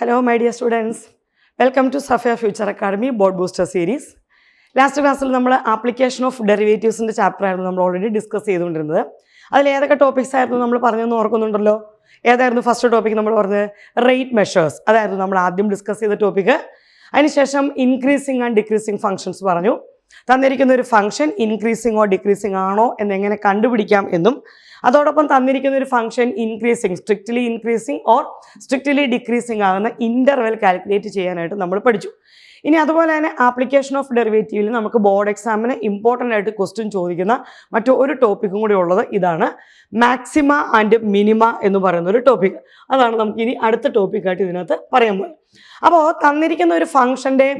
Hello, my dear students. Welcome to Safia Future Academy Board Booster Series. Last class, we have application of derivatives in the chapter. We have already discussed it. There are topics we have the first topic, rate measures. That is we discuss the topic. And increasing and decreasing functions. A function increasing or decreasing and then അതോടൊപ്പം തന്നിരിക്കുന്ന ഒരു function strictly increasing or strictly decreasing ആകുന്ന interval calculate ചെയ്യാനായിട്ട് നമ്മൾ പഠിച്ചു. ഇനി അതുപോലെ തന്നെ ആപ്ലിക്കേഷൻ ഓഫ് ഡെറിവേറ്റീവിൽ നമുക്ക് ബോർഡ് എക്സാമിന് ഇമ്പോർട്ടൻ്റ് ആയിട്ട് ക്വസ്റ്റ്യൻ ചോദിക്കുന്ന മറ്റൊരു ടോപ്പിക്കും കൂടി ഉള്ളത് ഇതാണ്, മാക്സിമ ആൻഡ് മിനിമ എന്ന് പറയുന്ന ഒരു ടോപ്പിക്. അതാണ് നമുക്ക് ഇനി അടുത്ത ടോപ്പിക്കായിട്ട് ഇതിനകത്ത് പറയാൻ പോകുന്നത്. അപ്പോൾ തന്നിരിക്കുന്ന ഒരു ഫംഗ്ഷൻ്റെ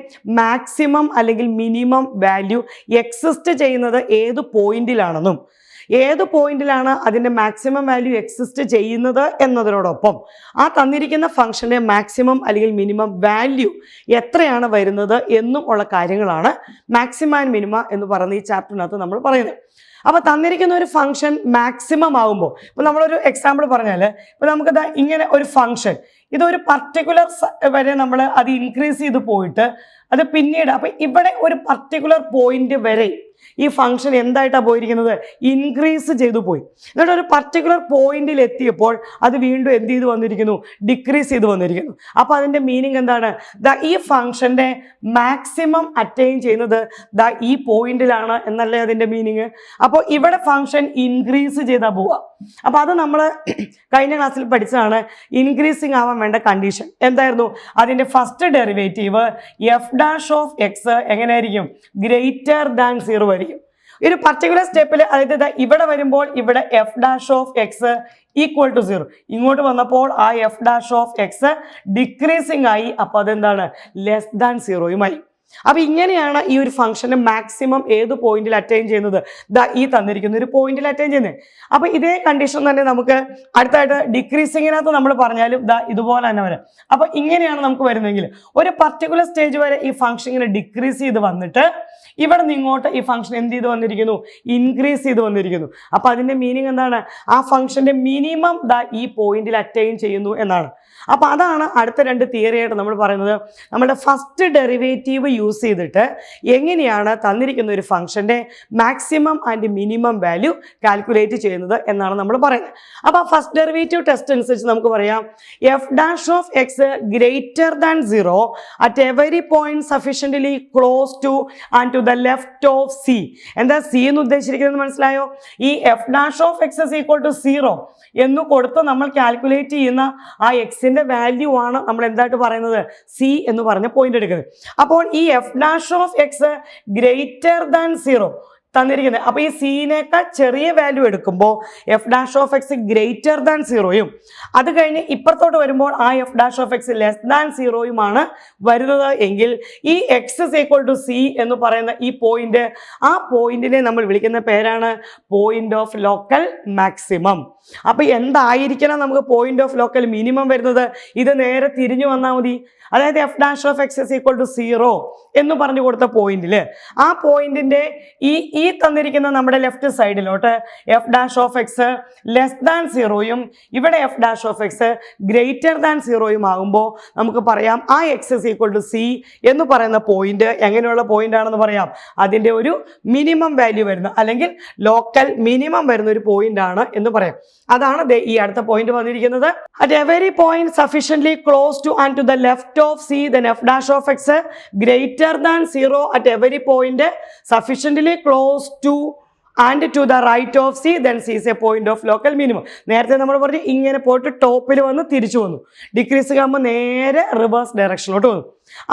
മാക്സിമം അല്ലെങ്കിൽ മിനിമം വാല്യൂ എക്സിസ്റ്റ് ചെയ്യുന്നത് ഏത് പോയിന്റിലാണെന്നും ഏത് പോയിന്റിലാണ് അതിൻ്റെ മാക്സിമം വാല്യൂ എക്സിസ്റ്റ് ചെയ്യുന്നത് എന്നതിനോടൊപ്പം ആ തന്നിരിക്കുന്ന ഫംഗ്ഷൻ്റെ മാക്സിമം അല്ലെങ്കിൽ മിനിമം വാല്യൂ എത്രയാണ് വരുന്നത് എന്നും ഉള്ള കാര്യങ്ങളാണ് മാക്സിമം ആൻഡ് മിനിമ എന്ന് പറയുന്ന ഈ ചാപ്റ്ററിനകത്ത് നമ്മൾ പറയുന്നത്. അപ്പോൾ തന്നിരിക്കുന്ന ഒരു ഫംഗ്ഷൻ മാക്സിമം ആകുമ്പോൾ, ഇപ്പോൾ നമ്മളൊരു എക്സാമ്പിൾ പറഞ്ഞാൽ, ഇപ്പോൾ നമുക്കിത് ഇങ്ങനെ ഒരു ഫംഗ്ഷൻ ഇതൊരു പർട്ടിക്കുലർ വരെ നമ്മൾ അത് ഇൻക്രീസ് ചെയ്ത് പോയിട്ട് അത് പിന്നീട് അപ്പോൾ ഇവിടെ ഒരു പർട്ടിക്കുലർ പോയിന്റ് വരെ ഈ ഫംഗ്ഷൻ എന്തായിട്ടാണ് പോയിരിക്കുന്നത്, ഇൻക്രീസ് ചെയ്തു പോയി. എന്നിട്ട് ഒരു പർട്ടിക്കുലർ പോയിന്റിൽ എത്തിയപ്പോൾ അത് വീണ്ടും എന്ത് ചെയ്ത് വന്നിരിക്കുന്നു, ഡിക്രീസ് ചെയ്ത് വന്നിരിക്കുന്നു. അപ്പോൾ അതിൻ്റെ മീനിങ് എന്താണ്, ഈ ഫംഗ്ഷൻ്റെ മാക്സിമം അറ്റൈൻ ചെയ്യുന്നത് ഈ പോയിന്റിലാണ് എന്നല്ലേ അതിൻ്റെ മീനിങ്. അപ്പോൾ ഇവിടെ ഫംഗ്ഷൻ ഇൻക്രീസ് ചെയ്താൽ പോവുക. അപ്പോൾ അത് നമ്മൾ കഴിഞ്ഞ ക്ലാസ്സിൽ പഠിച്ചതാണ്. ഇൻക്രീസിങ് ആവാൻ വേണ്ട കണ്ടീഷൻ എന്തായിരുന്നു, അതിൻ്റെ first derivative f dash of x എങ്ങനെയായിരിക്കും, ഗ്രേറ്റർ ദാൻ 0 ആയിരിക്കും. ഒരു പർട്ടിക്കുലർ സ്റ്റെപ്പിൽ, അതായത് ഇവിടെ വരുമ്പോൾ ഇവിടെ f dash of x equal to 0, ഇങ്ങോട്ട് വന്നപ്പോൾ ആ f dash of x decreasing ആയി. അപ്പോൾ അതെന്താണ്, ലെസ് ദാൻ 0യുമായി. അപ്പോൾ ഇങ്ങനെയാണ് ഈ ഒരു ഫംഗ്ഷന് മാക്സിമം ഏത് പോയിന്റിൽ അറ്റൈൻ ചെയ്യുന്നത്, ഈ തന്നിരിക്കുന്ന ഒരു പോയിന്റിൽ അറ്റൈൻ ചെയ്യുന്നത്. അപ്പോൾ ഇതേ കണ്ടീഷൻ തന്നെ നമുക്ക് അടുത്തായിട്ട് ഡിക്രീസിങ്ങിനകത്ത് നമ്മൾ പറഞ്ഞാലും ഇതുപോലെ തന്നെ വരാം. അപ്പോൾ ഇങ്ങനെയാണ് നമുക്ക് വരുന്നതെങ്കിൽ ഒരു പർട്ടിക്കുലർ സ്റ്റേജ് വരെ ഈ ഫംഗ്ഷൻ ഇങ്ങനെ ഡിക്രീസ് ചെയ്ത് വന്നിട്ട് ഇവിടെ നിന്ന് ഇങ്ങോട്ട് ഈ ഫംഗ്ഷൻ എന്ത് ചെയ്ത് വന്നിരിക്കുന്നു, ഇൻക്രീസ് ചെയ്ത് വന്നിരിക്കുന്നു. അപ്പോൾ അതിൻ്റെ മീനിങ് എന്താണ്, ആ ഫംഗ്ഷൻ്റെ മിനിമം ഈ പോയിന്റിൽ അറ്റൈൻ ചെയ്യുന്നു എന്നാണ്. അപ്പോൾ അതാണ് അടുത്ത രണ്ട് തിയറിയായിട്ട് നമ്മൾ പറയുന്നത്. നമ്മുടെ ഫസ്റ്റ് ഡെറിവേറ്റീവ് യൂസ് ചെയ്തിട്ട് എങ്ങനെയാണ് തന്നിരിക്കുന്ന ഒരു ഫംഗ്ഷൻ്റെ maximum and minimum value calculate ചെയ്യുന്നത് എന്നാണ് നമ്മൾ പറയുന്നത്. അപ്പോൾ ഫസ്റ്റ് ഡെറിവേറ്റീവ് ടെസ്റ്റ് അനുസരിച്ച് നമുക്ക് പറയാം, f dash of x greater than 0 at every point sufficiently close to and to the left of c. എന്താ സി എന്ന് ഉദ്ദേശിച്ചിരിക്കുന്നത് മനസ്സിലായോ? ഈ f dash of x is equal to 0 എന്ന് കൊടുത്ത് നമ്മൾ കാൽക്കുലേറ്റ് ചെയ്യുന്ന ആ എക്സിൻ്റെ വാല്യൂ ആണ് നമ്മൾ എന്തായിട്ട് പറയുന്നത്, സി എന്ന് പറഞ്ഞ പോയിന്റ് എടുക്കുന്നത്. അപ്പോൾ ഈ f dash of x greater than 0 തന്നിരിക്കുന്നത്. അപ്പോൾ ഈ സീനേക്കാൾ ചെറിയ വാല്യൂ എടുക്കുമ്പോൾ f dash of x greater than 0യും അത് കഴിഞ്ഞ് ഇപ്പുറത്തോട്ട് വരുമ്പോൾ ആ f dash of x less than 0യുമാണ് വരുന്നത് എങ്കിൽ ഈ x is equal to c എന്ന് പറയുന്ന ഈ പോയിന്റ്, ആ പോയിന്റിനെ നമ്മൾ വിളിക്കുന്ന പേരാണ് പോയിന്റ് ഓഫ് ലോക്കൽ മാക്സിമം. അപ്പോൾ എന്തായിരിക്കണം നമുക്ക് പോയിന്റ് ഓഫ് ലോക്കൽ മിനിമം വരുന്നത്, ഇത് നേരെ തിരിഞ്ഞു വന്നാൽ മതി. അതായത് f dash of x is equal to 0 എന്ന് പറഞ്ഞു കൊടുത്ത പോയിന്റിൽ ആ പോയിന്റിന്റെ ഈ തന്നിരിക്കുന്ന നമ്മുടെ ലെഫ്റ്റ് സൈഡിലോട്ട് f dash of x less than 0യും ഇവിടെ f dash of x greater than 0യും ആകുമ്പോൾ നമുക്ക് പറയാം ആ x is equal to c എന്ന് പറയുന്ന പോയിന്റ് എങ്ങനെയുള്ള പോയിന്റ് ആണെന്ന് പറയാം, അതിൻ്റെ ഒരു മിനിമം വാല്യൂ വരുന്ന അല്ലെങ്കിൽ ലോക്കൽ മിനിമം വരുന്ന ഒരു പോയിന്റ് ആണ് എന്ന് പറയാം. അതാണ് ഈ അടുത്ത പോയിന്റ് വന്നിരിക്കുന്നത്. At every point sufficiently close to and to the left of c then f dash of x greater than 0 at every point sufficiently close to and to the right of c then c is a point of local minimum. നേരത്തെ നമ്മൾ പറഞ്ഞു ഇങ്ങനെ പോയിട്ട് ടോപ്പിൽ വന്ന് തിരിച്ചു വന്നു, decrease ആകുമ്പോൾ നേരെ റിവേഴ്സ് ഡയറക്ഷനിലോട്ട് വന്നു.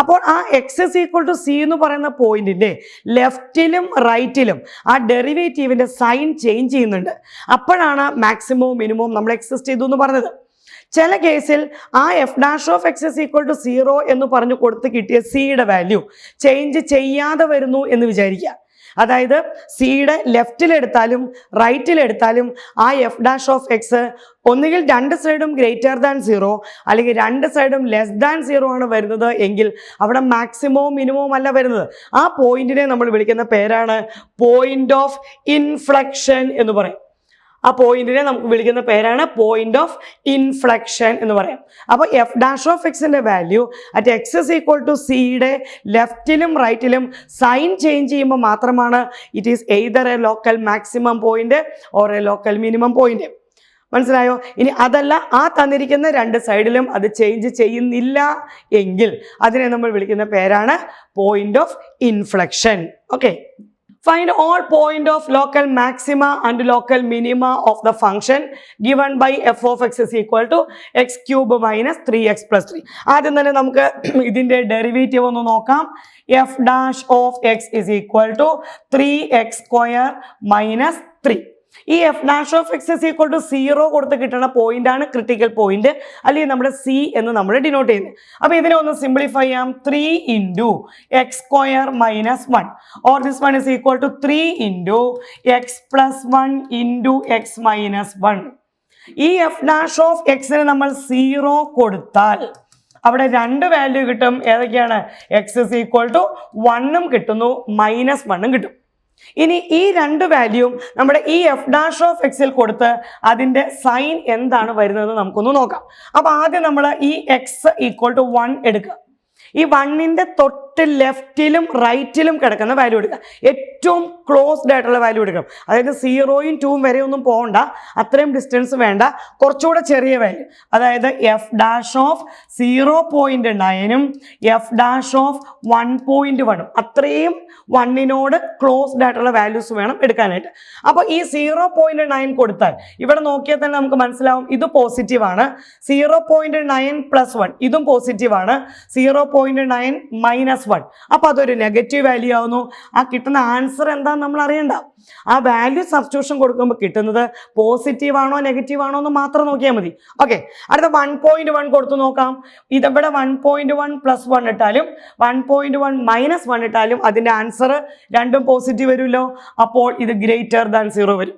അപ്പോൾ ആ x is equal to c എന്ന് പറയുന്ന പോയിന്റിന്റെ ലെഫ്റ്റിലും റൈറ്റിലും ആ ഡെറിവേറ്റീവിന്റെ സൈൻ ചേഞ്ച് ചെയ്യുന്നുണ്ട്. അപ്പോഴാണ് മാക്സിമവും മിനിമവും നമ്മൾ എക്സിസ്റ്റ് ചെയ്തു എന്ന് പറഞ്ഞത്. ചില കേസിൽ ആ f dash of x is equal to 0 എന്ന് പറഞ്ഞു കൊടുത്ത് കിട്ടിയ സിയുടെ വാല്യൂ ചേഞ്ച് ചെയ്യാതെ വരുന്നു എന്ന് വിചാരിക്കുക. അതായത് സിയുടെ ലെഫ്റ്റിലെടുത്താലും റൈറ്റിലെടുത്താലും ആ എഫ് ഡാഷ് ഓഫ് എക്സ് ഒന്നുകിൽ രണ്ട് സൈഡും ഗ്രേറ്റർ ദാൻ 0 അല്ലെങ്കിൽ രണ്ട് സൈഡും ലെസ് ദാൻ 0 ആണ് വരുന്നത് എങ്കിൽ അവിടെ മാക്സിമവും മിനിമവും അല്ല വരുന്നത്. ആ പോയിന്റിനെ നമ്മൾ വിളിക്കുന്ന പേരാണ് പോയിന്റ് ഓഫ് ഇൻഫ്ലക്ഷൻ എന്ന് പറയും. ആ പോയിന്റിനെ നമുക്ക് വിളിക്കുന്ന പേരാണ് പോയിന്റ് ഓഫ് ഇൻഫ്ലക്ഷൻ എന്ന് പറയാം. അപ്പോൾ എഫ് ഡാഷ് ഓഫ് എക്സിന്റെ value at x is equal to സിയുടെ ലെഫ്റ്റിലും റൈറ്റിലും സൈൻ ചേഞ്ച് ചെയ്യുമ്പോൾ മാത്രമാണ് it is either a local maximum point or a local minimum point. മനസ്സിലായോ? ഇനി അതല്ല, ആ തന്നിരിക്കുന്ന രണ്ട് സൈഡിലും അത് ചേഞ്ച് ചെയ്യുന്നില്ല എങ്കിൽ അതിനെ നമ്മൾ വിളിക്കുന്ന പേരാണ് point of inflection. Okay, find all point of local maxima and local minima of the function given by f of x is equal to x cube minus 3x plus 3. ആദ്യം തന്നെ നമുക്ക് ഇതിന്റെ ഡെറിവേറ്റീവ് ഒന്ന് നോക്കാം. f dash of x is equal to 3x square minus 3. ഈ f dash of x is equal to 0 കൊടുത്ത് കിട്ടുന്ന point ആണ് ക്രിട്ടിക്കൽ പോയിന്റ്, അല്ലെങ്കിൽ നമ്മുടെ സി എന്ന് നമ്മൾ ഡിനോട്ട് ചെയ്യുന്നത്. അപ്പൊ ഇതിനെ ഒന്ന് സിംപ്ലിഫൈ ചെയ്യാം. 3 into x square minus 1 or this one is equal to 3 into x plus 1 into x minus 1. ഈ എഫ് ഡാഷ് ഓഫ് എക്സിന് നമ്മൾ 0 കൊടുത്താൽ അവിടെ രണ്ട് വാല്യൂ കിട്ടും. ഏതൊക്കെയാണ്? എക്സ് ഇസ് ഈക്വൽ ടു 1 കിട്ടുന്നു, -1 കിട്ടും. ഇനി ഈ രണ്ട് വാല്യൂവും നമ്മുടെ ഈ എഫ് ഡാഷ് ഓഫ് എക്സിൽ കൊടുത്ത് അതിൻ്റെ സൈൻ എന്താണ് വരുന്നതെന്ന് നമുക്കൊന്ന് നോക്കാം. അപ്പോൾ ആദ്യം നമ്മൾ ഈ എക്സ് ഈക്വൽ ടു 1 എടുക്കുക. ഈ 1ന്റെ തൊട്ട് ലെഫ്റ്റിലും റൈറ്റിലും കിടക്കുന്ന വാല്യൂ എടുക്കുക. ഏറ്റവും ക്ലോസ്ഡ് ആയിട്ടുള്ള വാല്യൂ എടുക്കണം. അതായത് 0യും 2യും വരെ ഒന്നും പോകണ്ട, അത്രയും ഡിസ്റ്റൻസ് വേണ്ട, കുറച്ചുകൂടെ ചെറിയ വാല്യൂ. അതായത് എഫ് ഡാഷ് ഓഫ് 0.9ഉം എഫ് ഡാഷ് ഓഫ് 1.1ഉം അത്രയും 1നോട് ക്ലോസ്ഡ് ആയിട്ടുള്ള വാല്യൂസ് വേണം എടുക്കാനായിട്ട്. അപ്പോൾ ഈ 0.9 കൊടുത്താൽ ഇവിടെ നോക്കിയാൽ തന്നെ നമുക്ക് മനസ്സിലാവും ഇത് പോസിറ്റീവ് ആണ്. 0.9 പ്ലസ് 1 ഇതും പോസിറ്റീവ് ആണ്. 0.9 മൈനസ് 1 അപ്പോൾ അതൊരു നെഗറ്റീവ് വാല്യൂ ആവുന്നു. ആ കിട്ടുന്ന ആൻസർ എന്താണെന്ന് നമ്മൾ അറിയണ്ട. ആ വാല്യൂ സബ്സ്റ്റിറ്റ്യൂഷൻ കൊടുക്കുമ്പോൾ കിട്ടുന്നത് പോസിറ്റീവ് ആണോ നെഗറ്റീവ് ആണോ എന്ന് മാത്രം നോക്കിയാൽ മതി. ഓക്കെ, അടുത്ത 1.1 കൊടുത്തു നോക്കാം. ഇതിവിടെ 1.1 പ്ലസ് 1 ഇട്ടാലും 1.1 മൈനസ് 1 ഇട്ടാലും അതിൻ്റെ ആൻസർ രണ്ടും പോസിറ്റീവ് വരുമല്ലോ. അപ്പോൾ ഇത് ഗ്രേറ്റർ ദാൻ 0 വരും.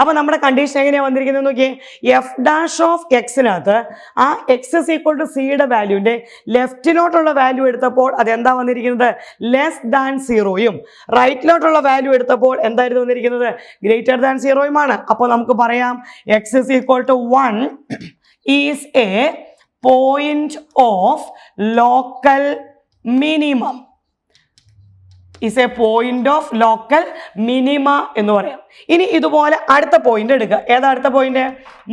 അപ്പോൾ നമ്മുടെ കണ്ടീഷൻ എങ്ങനെയാണ് വന്നിരിക്കുന്നത് നോക്കിയേ. എഫ് ഡാഷ് ഓഫ് എക്സിനകത്ത് ആ എക്സ് ഇസ് ഈക്വൽ ടു സിയുടെ വാല്യൂൻ്റെ ലെഫ്റ്റിലോട്ടുള്ള വാല്യൂ എടുത്തപ്പോൾ അതെന്താ വന്നിരിക്കുന്നത്? ലെസ് ദാൻ 0യും റൈറ്റിലോട്ടുള്ള വാല്യൂ എടുത്തപ്പോൾ എന്തായിരുന്നു വന്നിരിക്കുന്നത്? ഗ്രേറ്റർ ദാൻ 0യുമാണ്. അപ്പോൾ നമുക്ക് പറയാം x is equal to 1 is a point of local minimum. is a point of local minima എന്ന് പറയാം. ഇനി ഇതുപോലെ അടുത്ത പോയിന്റ് എടുക്കുക. ഏതാ അടുത്ത പോയിന്റ്?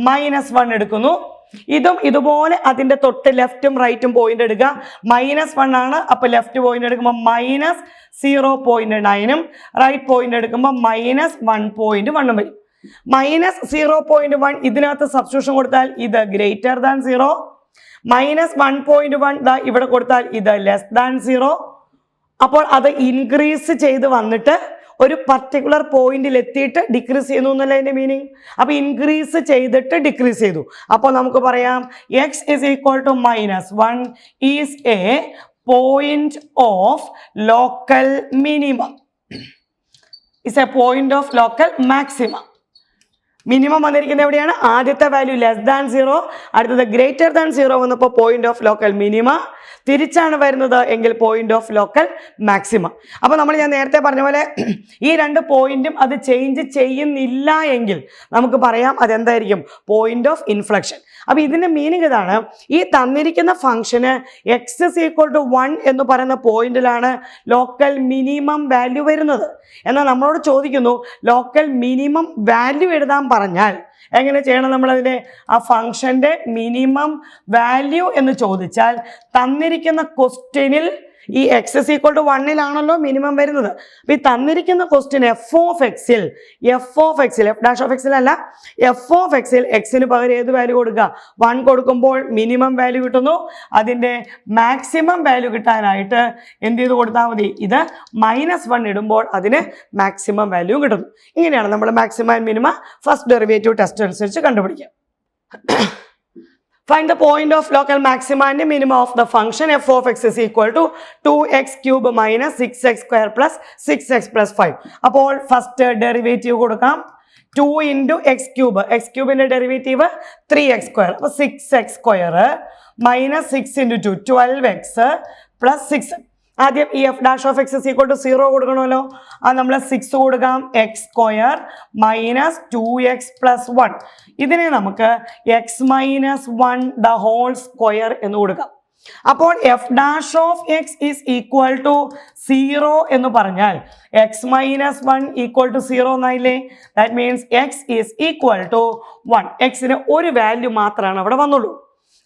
-1 എടുക്കുന്നു. ഇതും ഇതുപോലെ അതിൻ്റെ തൊട്ട് ലെഫ്റ്റും റൈറ്റും പോയിന്റ് എടുക്കുക. -1 ആണ്. അപ്പോൾ ലെഫ്റ്റ് പോയിന്റ് എടുക്കുമ്പോൾ -0.9ഉം റൈറ്റ് പോയിന്റ് എടുക്കുമ്പോൾ -1.1 വരും. -0.1 ഇതിനകത്ത് സബ്സ്റ്റിറ്റ്യൂഷൻ കൊടുത്താൽ ഇത് ഗ്രേറ്റർ ദാൻ 0. -1.1 ഇവിടെ കൊടുത്താൽ ഇത് ലെസ് ദാൻ 0. അപ്പോൾ അത് ഇൻക്രീസ് ചെയ്ത് വന്നിട്ട് ഒരു പർട്ടിക്കുലർ പോയിന്റിൽ എത്തിയിട്ട് ഡിക്രീസ് ചെയ്യുന്നു എന്നല്ല അതിൻ്റെ മീനിങ്. അപ്പോൾ ഇൻക്രീസ് ചെയ്തിട്ട് ഡിക്രീസ് ചെയ്തു. അപ്പോൾ നമുക്ക് പറയാം x is equal to -1 is a point of local minimum, is a point of local maximum. Minimum വന്നിരിക്കുന്നത് എവിടെയാണ്? ആദ്യത്തെ വാല്യൂ ലെസ് ദാൻ 0, അടുത്തത് ഗ്രേറ്റർ ദാൻ 0 വന്നപ്പോൾ പോയിന്റ് ഓഫ് ലോക്കൽ മിനിമ, തിരിച്ചാണ് വരുന്നത് എങ്കിൽ പോയിന്റ് ഓഫ് ലോക്കൽ മാക്സിമം. അപ്പോൾ ഞാൻ നേരത്തെ പറഞ്ഞ പോലെ ഈ രണ്ട് പോയിന്റും അത് ചേഞ്ച് ചെയ്യുന്നില്ല എങ്കിൽ നമുക്ക് പറയാം അതെന്തായിരിക്കും? Point of inflection. അപ്പോൾ ഇതിൻ്റെ മീനിങ് ഇതാണ്. ഈ തന്നിരിക്കുന്ന ഫംഗ്ഷന് എക്സ് ഇസ് ഈക്വൽ ടു 1 എന്ന് പറയുന്ന പോയിന്റിലാണ് ലോക്കൽ മിനിമം വാല്യൂ വരുന്നത്. എന്നാൽ നമ്മളോട് ചോദിക്കുന്നു ലോക്കൽ മിനിമം വാല്യൂ എഴുതാൻ പറഞ്ഞാൽ എങ്ങനെ ചെയ്യണം? നമ്മളതിൻ്റെ ആ ഫംഗ്ഷൻ്റെ മിനിമം വാല്യൂ എന്ന് ചോദിച്ചാൽ തന്നിരിക്കുന്ന ക്വസ്റ്റ്യനിൽ ഈ എക്സ് ഇസ് ഈക്വൽ ടു 1ലാണല്ലോ മിനിമം വരുന്നത്. അപ്പോൾ ഈ തന്നിരിക്കുന്ന ക്വസ്റ്റ്യൻ എഫ് ഓഫ് എക്സിൽ എഫ് ഡാഷ് ഓഫ് എക്സിലല്ല, എഫ് ഓഫ് എക്സിൽ എക്സിന് പകരം ഏത് വാല്യൂ കൊടുക്കുക? 1 കൊടുക്കുമ്പോൾ മിനിമം വാല്യൂ കിട്ടുന്നു. അതിൻ്റെ മാക്സിമം വാല്യൂ കിട്ടാനായിട്ട് എന്ത് ചെയ്ത് കൊടുത്താൽ മതി? ഇത് -1 ഇടുമ്പോൾ അതിന് മാക്സിമം വാല്യൂ കിട്ടുന്നു. ഇങ്ങനെയാണ് നമ്മൾ maximum and minimum first derivative test അനുസരിച്ച് കണ്ടുപിടിക്കുക. Find the point of local maxima and minima of the function f of x is equal to 2x cube minus 6x square plus 6x plus 5. അപ്പോൾ first derivative കൊടുക്കാം. 2 into x cube. x cube-ന്റെ derivative 3x square. അപ്പോൾ 6x square minus 6 into 2 12x plus 6. ആദ്യം ഈ f dash of x is equal to 0 കൊടുക്കണമല്ലോ. അത് നമ്മൾ 6 കൊടുക്കാം. X square minus 2x plus 1. ഇതിനെ നമുക്ക് x minus 1 the whole square എന്ന് കൊടുക്കാം. അപ്പോൾ f dash of x is equal to 0 എന്ന് പറഞ്ഞാൽ എക്സ് മൈനസ് 1 ഈക്വൽ ടു 0 എന്നായില്ലേ? That means x is equal to 1. എക്സിന് ഒരു വാല്യൂ മാത്രമാണ് അവിടെ വന്നുള്ളൂ.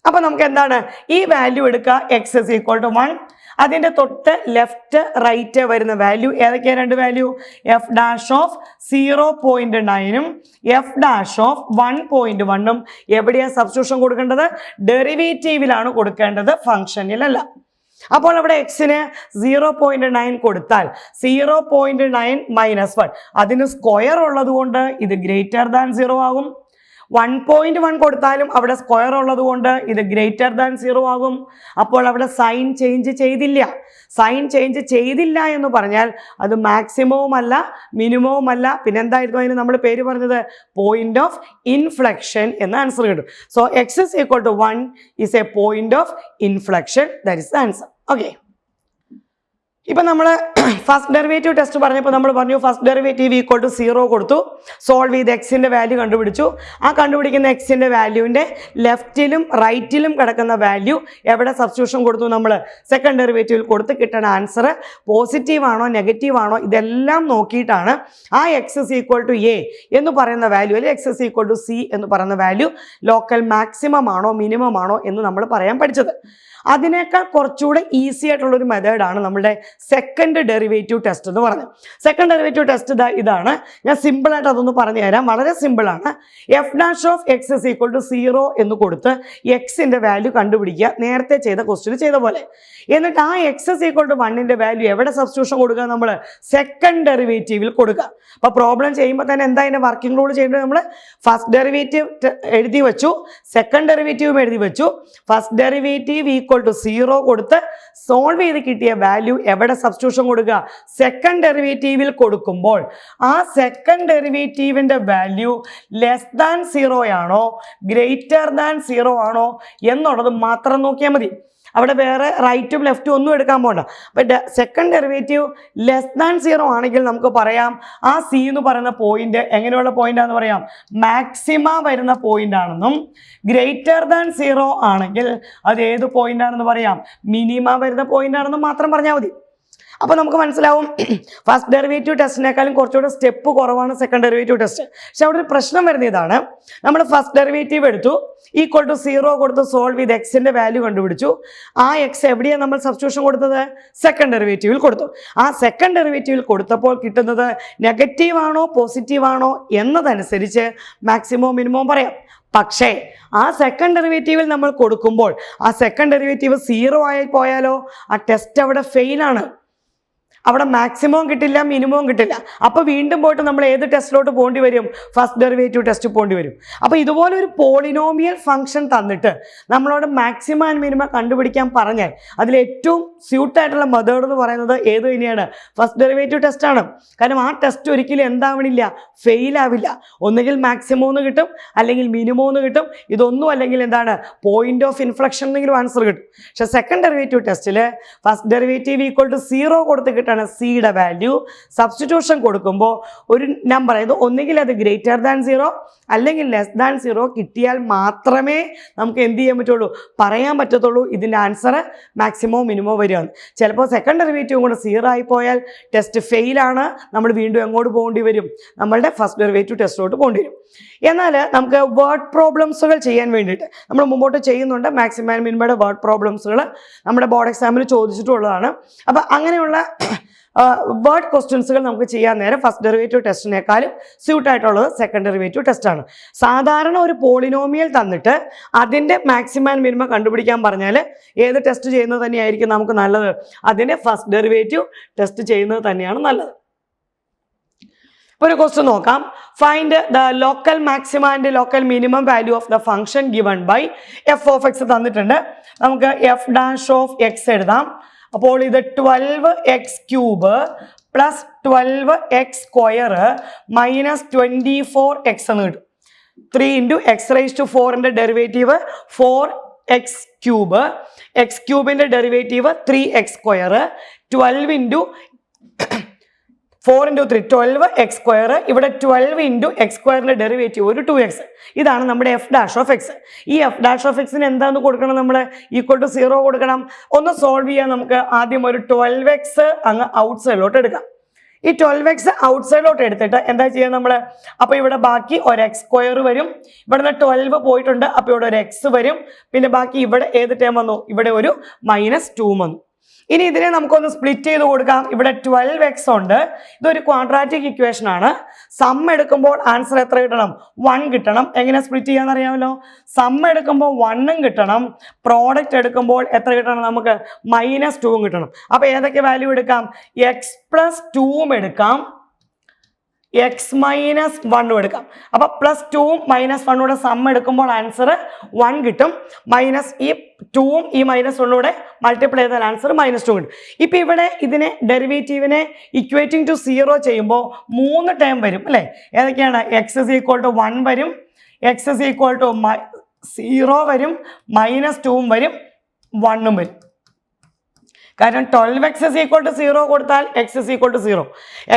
അപ്പൊ നമുക്ക് എന്താണ് ഈ വാല്യൂ എടുക്കുക? X is equal to 1. അതിന്റെ തൊട്ട് ലെഫ്റ്റ് റൈറ്റ് വരുന്ന വാല്യൂ ഏതൊക്കെയാണ്? രണ്ട് വാല്യൂ, എഫ് ഡാഷ് ഓഫ് 0.9ഉം എഫ് ഡാഷ് ഓഫ് 1.1ഉം. എവിടെയാണ് സബ്സ്റ്റിറ്റ്യൂഷൻ കൊടുക്കേണ്ടത്? ഡെറിവേറ്റീവിലാണ് കൊടുക്കേണ്ടത്, ഫംഗ്ഷനിലല്ല. അപ്പോൾ അവിടെ എക്സിന് 0.9 കൊടുത്താൽ 0.9 മൈനസ് 1 അതിന് സ്ക്വയർ ഉള്ളത് കൊണ്ട് ഇത് ഗ്രേറ്റർ ദാൻ 0 ആകും. 1.1 കൊടുത്താലും അവിടെ സ്ക്വയർ ഉള്ളത് കൊണ്ട് ഇത് ഗ്രേറ്റർ ദാൻ 0 ആകും. അപ്പോൾ അവിടെ സൈൻ ചേഞ്ച് ചെയ്തില്ല. സൈൻ ചേഞ്ച് ചെയ്തില്ല എന്ന് പറഞ്ഞാൽ അത് മാക്സിമവും അല്ല മിനിമവും അല്ല, പിന്നെന്തായിരുന്നു അതിന് നമ്മൾ പേര് പറഞ്ഞത്? പോയിന്റ് ഓഫ് ഇൻഫ്ലക്ഷൻ എന്ന ആൻസർ കിട്ടും. So x is equal to 1 is a point of inflection. That is the answer. Okay, ഇപ്പൊ നമ്മൾ ഫസ്റ്റ് ഡെറിവേറ്റീവ് ടെസ്റ്റ് പറഞ്ഞപ്പോൾ നമ്മൾ പറഞ്ഞു ഫസ്റ്റ് ഡെറിവേറ്റീവ് ഈക്വൽ ടു 0 കൊടുത്തു. സോൾവ് ചെയ്ത് എക്സിന്റെ വാല്യൂ കണ്ടുപിടിച്ചു. ആ കണ്ടുപിടിക്കുന്ന എക്സിന്റെ വാല്യൂവിന്റെ ലെഫ്റ്റിലും റൈറ്റിലും കിടക്കുന്ന വാല്യൂ എവിടെ സബ്സ്റ്റിറ്റ്യൂഷൻ കൊടുത്തു? നമ്മൾ സെക്കൻഡ് ഡെറിവേറ്റീവിൽ കൊടുത്ത് കിട്ടുന്ന ആൻസർ പോസിറ്റീവ് ആണോ നെഗറ്റീവ് ആണോ ഇതെല്ലാം നോക്കിയിട്ടാണ് ആ x is equal to a എന്ന് പറയുന്ന വാല്യൂ അല്ലെങ്കിൽ x is equal to c എന്ന് പറയുന്ന വാല്യൂ ലോക്കൽ മാക്സിമം ആണോ മിനിമം ആണോ എന്ന് നമ്മൾ പറയാൻ പഠിച്ചത്. അതിനേക്കാൾ കുറച്ചുകൂടെ ഈസി ആയിട്ടുള്ള ഒരു മെത്തേഡാണ് നമ്മുടെ സെക്കൻഡ് ഡെറിവേറ്റീവ് ടെസ്റ്റ് എന്ന് പറഞ്ഞത്. സെക്കൻഡ് ഡെറിവേറ്റീവ് ടെസ്റ്റ് ഇതാണ്. ഞാൻ സിമ്പിളായിട്ട് അതൊന്ന് പറഞ്ഞു തരാം. വളരെ സിമ്പിളാണ്. F dash of x is equal to 0 എന്ന് കൊടുത്ത് എക്സിന്റെ വാല്യൂ കണ്ടുപിടിക്കുക, നേരത്തെ ചെയ്ത ക്വസ്റ്റ്യൻ ചെയ്ത പോലെ. എന്നിട്ട് ആ എക്സ് ഇസ് ഈക്വൽ ടു 1ന്റെ വാല്യൂ എവിടെ സബ്സ്റ്റിറ്റ്യൂഷൻ കൊടുക്കുക? നമ്മൾ സെക്കൻഡ് ഡെറിവേറ്റീവിൽ കൊടുക്കുക. അപ്പോൾ പ്രോബ്ലം ചെയ്യുമ്പോൾ തന്നെ എന്താ അതിന്റെ വർക്കിംഗ് റൂൾ ചെയ്യേണ്ടത്? നമ്മൾ ഫസ്റ്റ് ഡെറിവേറ്റീവ് എഴുതി വെച്ചു, സെക്കൻഡ് ഡെറിവേറ്റീവും എഴുതി വെച്ചു. ഫസ്റ്റ് ഡെറിവേറ്റീവ് ഈക്വൽ ടു 0 കൊടുത്ത് സോൾവ് ചെയ്ത് കിട്ടിയ വാല്യൂ എവിടെ സബ്സ്റ്റിറ്റ്യൂഷൻ കൊടുക്കുക? സെക്കൻഡ് ഡെറിവേറ്റീവിൽ കൊടുക്കുമ്പോൾ ആ സെക്കൻഡ് ഡെറിവേറ്റീവിന്റെ വാല്യൂ ലെസ് ദാൻ 0 ആണോ ഗ്രേറ്റർ ദാൻ 0 ആണോ എന്നുള്ളത് മാത്രം നോക്കിയാൽ മതി. അവിടെ വേറെ റൈറ്റും ലെഫ്റ്റും ഒന്നും എടുക്കാൻ പോകണ്ട. അപ്പം സെക്കൻഡ് ഡെറിവേറ്റീവ് ലെസ് ദാൻ 0 ആണെങ്കിൽ നമുക്ക് പറയാം ആ സി എന്ന് പറയുന്ന പോയിന്റ് എങ്ങനെയുള്ള പോയിന്റ് ആണെന്ന് പറയാം? മാക്സിമ വരുന്ന പോയിന്റ് ആണെന്നും, ഗ്രേറ്റർ ദാൻ 0 ആണെങ്കിൽ അത് ഏത് പോയിന്റ് ആണെന്ന് പറയാം? മിനിമ വരുന്ന പോയിന്റ് ആണെന്നും മാത്രം പറഞ്ഞാൽ മതി. അപ്പോൾ നമുക്ക് മനസ്സിലാവും ഫസ്റ്റ് ഡെറിവേറ്റീവ് ടെസ്റ്റിനേക്കാളും കുറച്ചുകൂടെ സ്റ്റെപ്പ് കുറവാണ് സെക്കൻഡ് ഡെറിവേറ്റീവ് ടെസ്റ്റ്. പക്ഷെ അവിടെ ഒരു പ്രശ്നം വരുന്ന ഇതാണ്, നമ്മൾ ഫസ്റ്റ് ഡെറിവേറ്റീവ് എടുത്തു, ഈക്വൽ ടു 0 കൊടുത്ത് സോൾവ് ചെയ്ത് എക്സിന്റെ വാല്യൂ കണ്ടുപിടിച്ചു. ആ എക്സ് എവിടെയാണ് നമ്മൾ സബ്സ്റ്റിറ്റ്യൂഷൻ കൊടുത്തത്? സെക്കൻഡ് ഡെറിവേറ്റീവിൽ കൊടുത്തു. ആ സെക്കൻഡ് ഡെറിവേറ്റീവിൽ കൊടുത്തപ്പോൾ കിട്ടുന്നത് നെഗറ്റീവ് ആണോ പോസിറ്റീവ് ആണോ എന്നതനുസരിച്ച് മാക്സിമോ മിനിമോ പറയാം. പക്ഷേ ആ സെക്കൻഡ് ഡെറിവേറ്റീവിൽ നമ്മൾ കൊടുക്കുമ്പോൾ ആ സെക്കൻഡ് ഡെറിവേറ്റീവ് 0 ആയി പോയാലോ ആ ടെസ്റ്റ് അവിടെ ഫെയിലാണ്. അവിടെ മാക്സിമവും കിട്ടില്ല മിനിമവും കിട്ടില്ല. അപ്പോൾ വീണ്ടും പോയിട്ട് നമ്മൾ ഏത് ടെസ്റ്റിലോട്ട് പോകേണ്ടി വരും? ഫസ്റ്റ് ഡെറിവേറ്റീവ് ടെസ്റ്റ് പോകേണ്ടി വരും. അപ്പോൾ ഇതുപോലെ ഒരു പോളിനോമിയൽ ഫംഗ്ഷൻ തന്നിട്ട് നമ്മളോട് മാക്സിമം ആൻഡ് മിനിമം കണ്ടുപിടിക്കാൻ പറഞ്ഞാൽ അതിൽ ഏറ്റവും സ്യൂട്ടായിട്ടുള്ള മെത്തേഡ് എന്ന് പറയുന്നത് ഏത് തന്നെയാണ്? ഫസ്റ്റ് ഡെറിവേറ്റീവ് ടെസ്റ്റാണ്. കാരണം ആ ടെസ്റ്റ് ഒരിക്കലും എന്താവണില്ല, ഫെയിൽ ആവില്ല. ഒന്നുകിൽ മാക്സിമം എന്ന് കിട്ടും, അല്ലെങ്കിൽ മിനിമം എന്ന് കിട്ടും. ഇതൊന്നും അല്ലെങ്കിൽ എന്താണ് പോയിന്റ് ഓഫ് ഇൻഫ്ലക്ഷൻ എന്നെങ്കിലും ആൻസർ കിട്ടും. പക്ഷെ സെക്കൻഡ് ഡെറിവേറ്റീവ് ടെസ്റ്റിൽ ഫസ്റ്റ് ഡെറിവേറ്റീവ് ഈക്വൽ ടു 0 കൊടുത്ത് കിട്ടാൻ സിയുടെ വാല്യൂ സബ്സ്റ്റിറ്റ്യൂഷൻ കൊടുക്കുമ്പോൾ ഒരു നമ്പർ, അതായത് ഒന്നുകിൽ അത് ഗ്രേറ്റർ ദാൻ 0 അല്ലെങ്കിൽ ലെസ് ദാൻ 0 കിട്ടിയാൽ മാത്രമേ നമുക്ക് എന്ത് ചെയ്യാൻ പറ്റുള്ളൂ, പറയാൻ പറ്റത്തുള്ളൂ ഇതിൻ്റെ ആൻസർ മാക്സിമോ മിനിമോ വരികയാണ്. ചിലപ്പോൾ സെക്കൻഡ് ഡെറിവേറ്റീവ് കൂടെ 0 ആയി പോയാൽ ടെസ്റ്റ് ഫെയിലാണ്. നമ്മൾ വീണ്ടും എങ്ങോട്ട് പോകേണ്ടി വരും? നമ്മളുടെ ഫസ്റ്റ് ഡെറിവേറ്റീവ് ടെസ്റ്റിലോട്ട് പോകേണ്ടി വരും. എന്നാൽ നമുക്ക് വേർഡ് പ്രോബ്ലംസുകൾ ചെയ്യാൻ വേണ്ടിയിട്ട് നമ്മൾ മുമ്പോട്ട് ചെയ്യുന്നുണ്ട്. മാക്സിമം ആൻഡ് മിനിമയുടെ വേർഡ് പ്രോബ്ലംസുകൾ നമ്മുടെ ബോർഡ് എക്സാമിൽ ചോദിച്ചിട്ടുള്ളതാണ്. അപ്പം അങ്ങനെയുള്ള വേർഡ് ക്വസ്റ്റ്യൻസുകൾ നമുക്ക് ചെയ്യാൻ നേരം ഫസ്റ്റ് ഡെറിവേറ്റീവ് ടെസ്റ്റിനേക്കാളും സ്യൂട്ടായിട്ടുള്ളത് സെക്കൻഡ് ഡെറിവേറ്റീവ് ടെസ്റ്റാണ്. സാധാരണ ഒരു പോളിനോമിയൽ തന്നിട്ട് അതിൻ്റെ മാക്സിമം ആൻഡ് മിനിമം കണ്ടുപിടിക്കാൻ പറഞ്ഞാൽ ഏത് ടെസ്റ്റ് ചെയ്യുന്നത് തന്നെയായിരിക്കും നമുക്ക് നല്ലത്? അതിൻ്റെ ഫസ്റ്റ് ഡെറിവേറ്റീവ് ടെസ്റ്റ് ചെയ്യുന്നത് തന്നെയാണ് നല്ലത്. ഒരു ക്വസ്റ്റ്യൻ നോക്കാം. Find the local maximum and local minimum value of the function given by f of x തന്നിട്ടുണ്ട്. നമുക്ക് എഫ് ഡാഷ് ഓഫ് എക്സ് എഴുതാം. അപ്പോൾ ഇത് 12x³ plus 12x² minus 24x എന്ന് കിട്ടും. 3 × x⁴ ഡെറിവേറ്റീവ് 4x³ എക്സ് ക്യൂബിൻ്റെ ഡെറിവേറ്റീവ് 3x², 12 ഇൻറ്റു 4 × 3 12 x², ഇവിടെ 12 into x²ൻ്റെ derivative ഒരു 2x. ഇതാണ് നമ്മുടെ f'(x). ഈ f'(x)ന് എന്താണെന്ന് കൊടുക്കണം? നമ്മൾ =0 കൊടുക്കണം. ഒന്ന് സോൾവ് ചെയ്യാൻ നമുക്ക് ആദ്യം ഒരു 12x അങ്ങ് ഔട്ട്സൈഡിലോട്ട് എടുക്കാം. ഈ 12x ഔട്ട്സൈഡിലോട്ട് എടുത്തിട്ട് എന്താ ചെയ്യുക നമ്മൾ? അപ്പോൾ ഇവിടെ ബാക്കി ഒരു x² വരും. ഇവിടുന്ന് 12 പോയിട്ടുണ്ട്, അപ്പോൾ ഇവിടെ ഒരു x വരും. പിന്നെ ബാക്കി ഇവിടെ ഏത് ടേം വന്നു? ഇവിടെ ഒരു -2 വന്നു. ഇനി ഇതിനെ നമുക്കൊന്ന് സ്പ്ലിറ്റ് ചെയ്ത് കൊടുക്കാം. ഇവിടെ 12x ഉണ്ട്. ഇതൊരു ക്വാഡ്രാറ്റിക് ഇക്വേഷൻ ആണ്. സം എടുക്കുമ്പോൾ ആൻസർ എത്ര കിട്ടണം? 1 കിട്ടണം. എങ്ങനെ സ്പ്ലിറ്റ് ചെയ്യാന്ന് അറിയാമല്ലോ? സം എടുക്കുമ്പോൾ 1ഉം കിട്ടണം, പ്രോഡക്റ്റ് എടുക്കുമ്പോൾ എത്ര കിട്ടണം? നമുക്ക് -2ഉം കിട്ടണം. അപ്പോൾ ഏതൊക്കെ വാല്യൂ എടുക്കാം? x+2ഉം എടുക്കാം, x - 1 എടുക്കാം. അപ്പോൾ +2ഉം -1 സം എടുക്കുമ്പോൾ ആൻസർ 1 കിട്ടും. മൈനസ് ഈ 2ഉം ഈ -1 മൾട്ടിപ്ലൈ ചെയ്താൽ ആൻസർ -2 കിട്ടും. ഇപ്പം ഇവിടെ ഇതിനെ ഡെറിവേറ്റീവിനെ ഇക്വേറ്റിംഗ് ടു 0 ചെയ്യുമ്പോൾ 3 ടേം വരും അല്ലേ? ഏതൊക്കെയാണ്? x = 1 വരും, x = 0 വരും, -2ഉം വരും, 1ഉം വരും. കാരണം 12x = 0 കൊടുത്താൽ x = 0,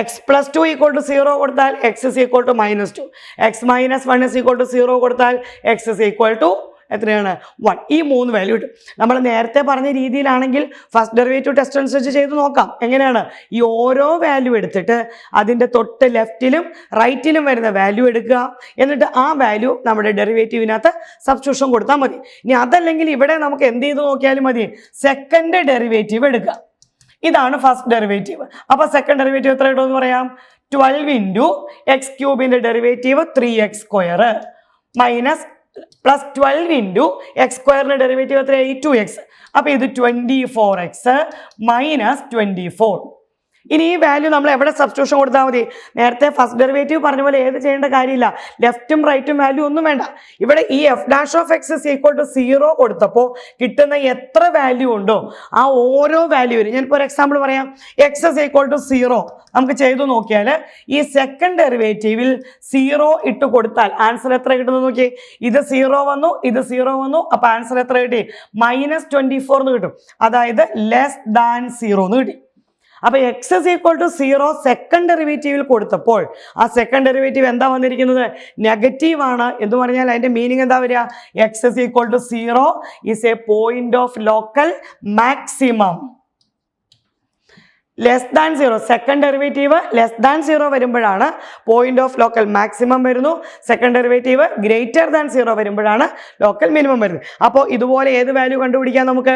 x+2 = 0 കൊടുത്താൽ x = -2, x - 1 = 0 കൊടുത്താൽ x = എത്രയാണ്? 1. ഈ 3 വാല്യൂ കിട്ടും. നമ്മൾ നേരത്തെ പറഞ്ഞ രീതിയിലാണെങ്കിൽ ഫസ്റ്റ് ഡെറിവേറ്റീവ് ടെസ്റ്റ് അനുസരിച്ച് ചെയ്ത് നോക്കാം. എങ്ങനെയാണ്? ഈ ഓരോ വാല്യൂ എടുത്തിട്ട് അതിൻ്റെ തൊട്ട് ലെഫ്റ്റിലും റൈറ്റിലും വരുന്ന വാല്യൂ എടുക്കുക, എന്നിട്ട് ആ വാല്യൂ നമ്മുടെ ഡെറിവേറ്റീവിനകത്ത് സബ്സ്റ്റിറ്റ്യൂഷൻ കൊടുത്താൽ മതി. ഇനി അതല്ലെങ്കിൽ ഇവിടെ നമുക്ക് എന്ത് ചെയ്ത് നോക്കിയാലും മതി, സെക്കൻഡ് ഡെറിവേറ്റീവ് എടുക്കുക. ഇതാണ് ഫസ്റ്റ് ഡെറിവേറ്റീവ്. അപ്പോൾ സെക്കൻഡ് ഡെറിവേറ്റീവ് എത്ര കിട്ടുമെന്ന് പറയാം? 12 into x³ derivative 3x² +12 into x² derivative എത്രയായി? 2x. അപ്പോൾ ഇത് 24x -24. ഇനി ഈ വാല്യൂ നമ്മൾ എവിടെ സബ്സ്റ്റിറ്റ്യൂഷൻ കൊടുത്താൽ മതി? നേരത്തെ ഫസ്റ്റ് ഡെറിവേറ്റീവ് പറഞ്ഞ പോലെ ഏത് ചെയ്യേണ്ട കാര്യമില്ല, ലെഫ്റ്റും റൈറ്റും വാല്യൂ ഒന്നും വേണ്ട. ഇവിടെ ഈ f'(x) = 0 കൊടുത്തപ്പോൾ കിട്ടുന്ന എത്ര വാല്യൂ ഉണ്ടോ ആ ഓരോ വാല്യൂവിനും, ഞാനിപ്പോൾ ഒരു എക്സാമ്പിൾ പറയാം, x = 0 നമുക്ക് ചെയ്തു നോക്കിയാൽ ഈ സെക്കൻഡ് ഡെറിവേറ്റീവിൽ 0 ഇട്ട് കൊടുത്താൽ ആൻസർ എത്ര കിട്ടുന്നു നോക്കി. ഇത് 0 വന്നു, ഇത് 0 വന്നു, അപ്പോൾ ആൻസർ എത്ര കിട്ടി? -24 എന്ന് കിട്ടും. അതായത് <0 എന്ന് കിട്ടി. അപ്പോൾ x = 0 സെക്കൻഡ് ഡെറിവേറ്റീവിൽ കൊടുത്തപ്പോൾ ആ സെക്കൻഡ് ഡെറിവേറ്റീവ് എന്താ വന്നിരിക്കുന്നത്? നെഗറ്റീവ് ആണ്. എന്ന് പറഞ്ഞാൽ അതിൻ്റെ മീനിങ് എന്താ വരിക? x = 0 is a point of local maximum. <0 second derivative <0 വരുമ്പോഴാണ് പോയിന്റ് ഓഫ് ലോക്കൽ മാക്സിമം വരുന്നു. സെക്കൻഡ് ഡെറിവേറ്റീവ് >0 വരുമ്പോഴാണ് ലോക്കൽ മിനിമം വരുന്നത്. അപ്പോൾ ഇതുപോലെ ഏത് വാല്യൂ കണ്ടുപിടിക്കാൻ നമുക്ക്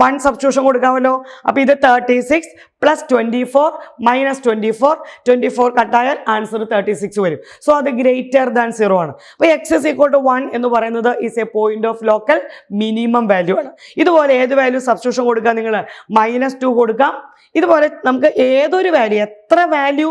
1 സബ്സ്റ്റിറ്റ്യൂഷൻ കൊടുക്കാമല്ലോ. അപ്പോൾ ഇത് 36 + 24 -24, 24 കട്ടായാൽ ആൻസർ 36 വരും. സോ അത് >0 ആണ്. അപ്പോൾ x = 1 എന്ന് പറയുന്നത് is a point of local minimum value ആണ്. ഇതുപോലെ ഏത് വാല്യൂ സബ്സ്റ്റിറ്റ്യൂഷൻ കൊടുക്കുക? നിങ്ങൾ -2 കൊടുക്കാം. ഇതുപോലെ നമുക്ക് ഏതൊരു വാല്യൂ, എത്ര വാല്യൂ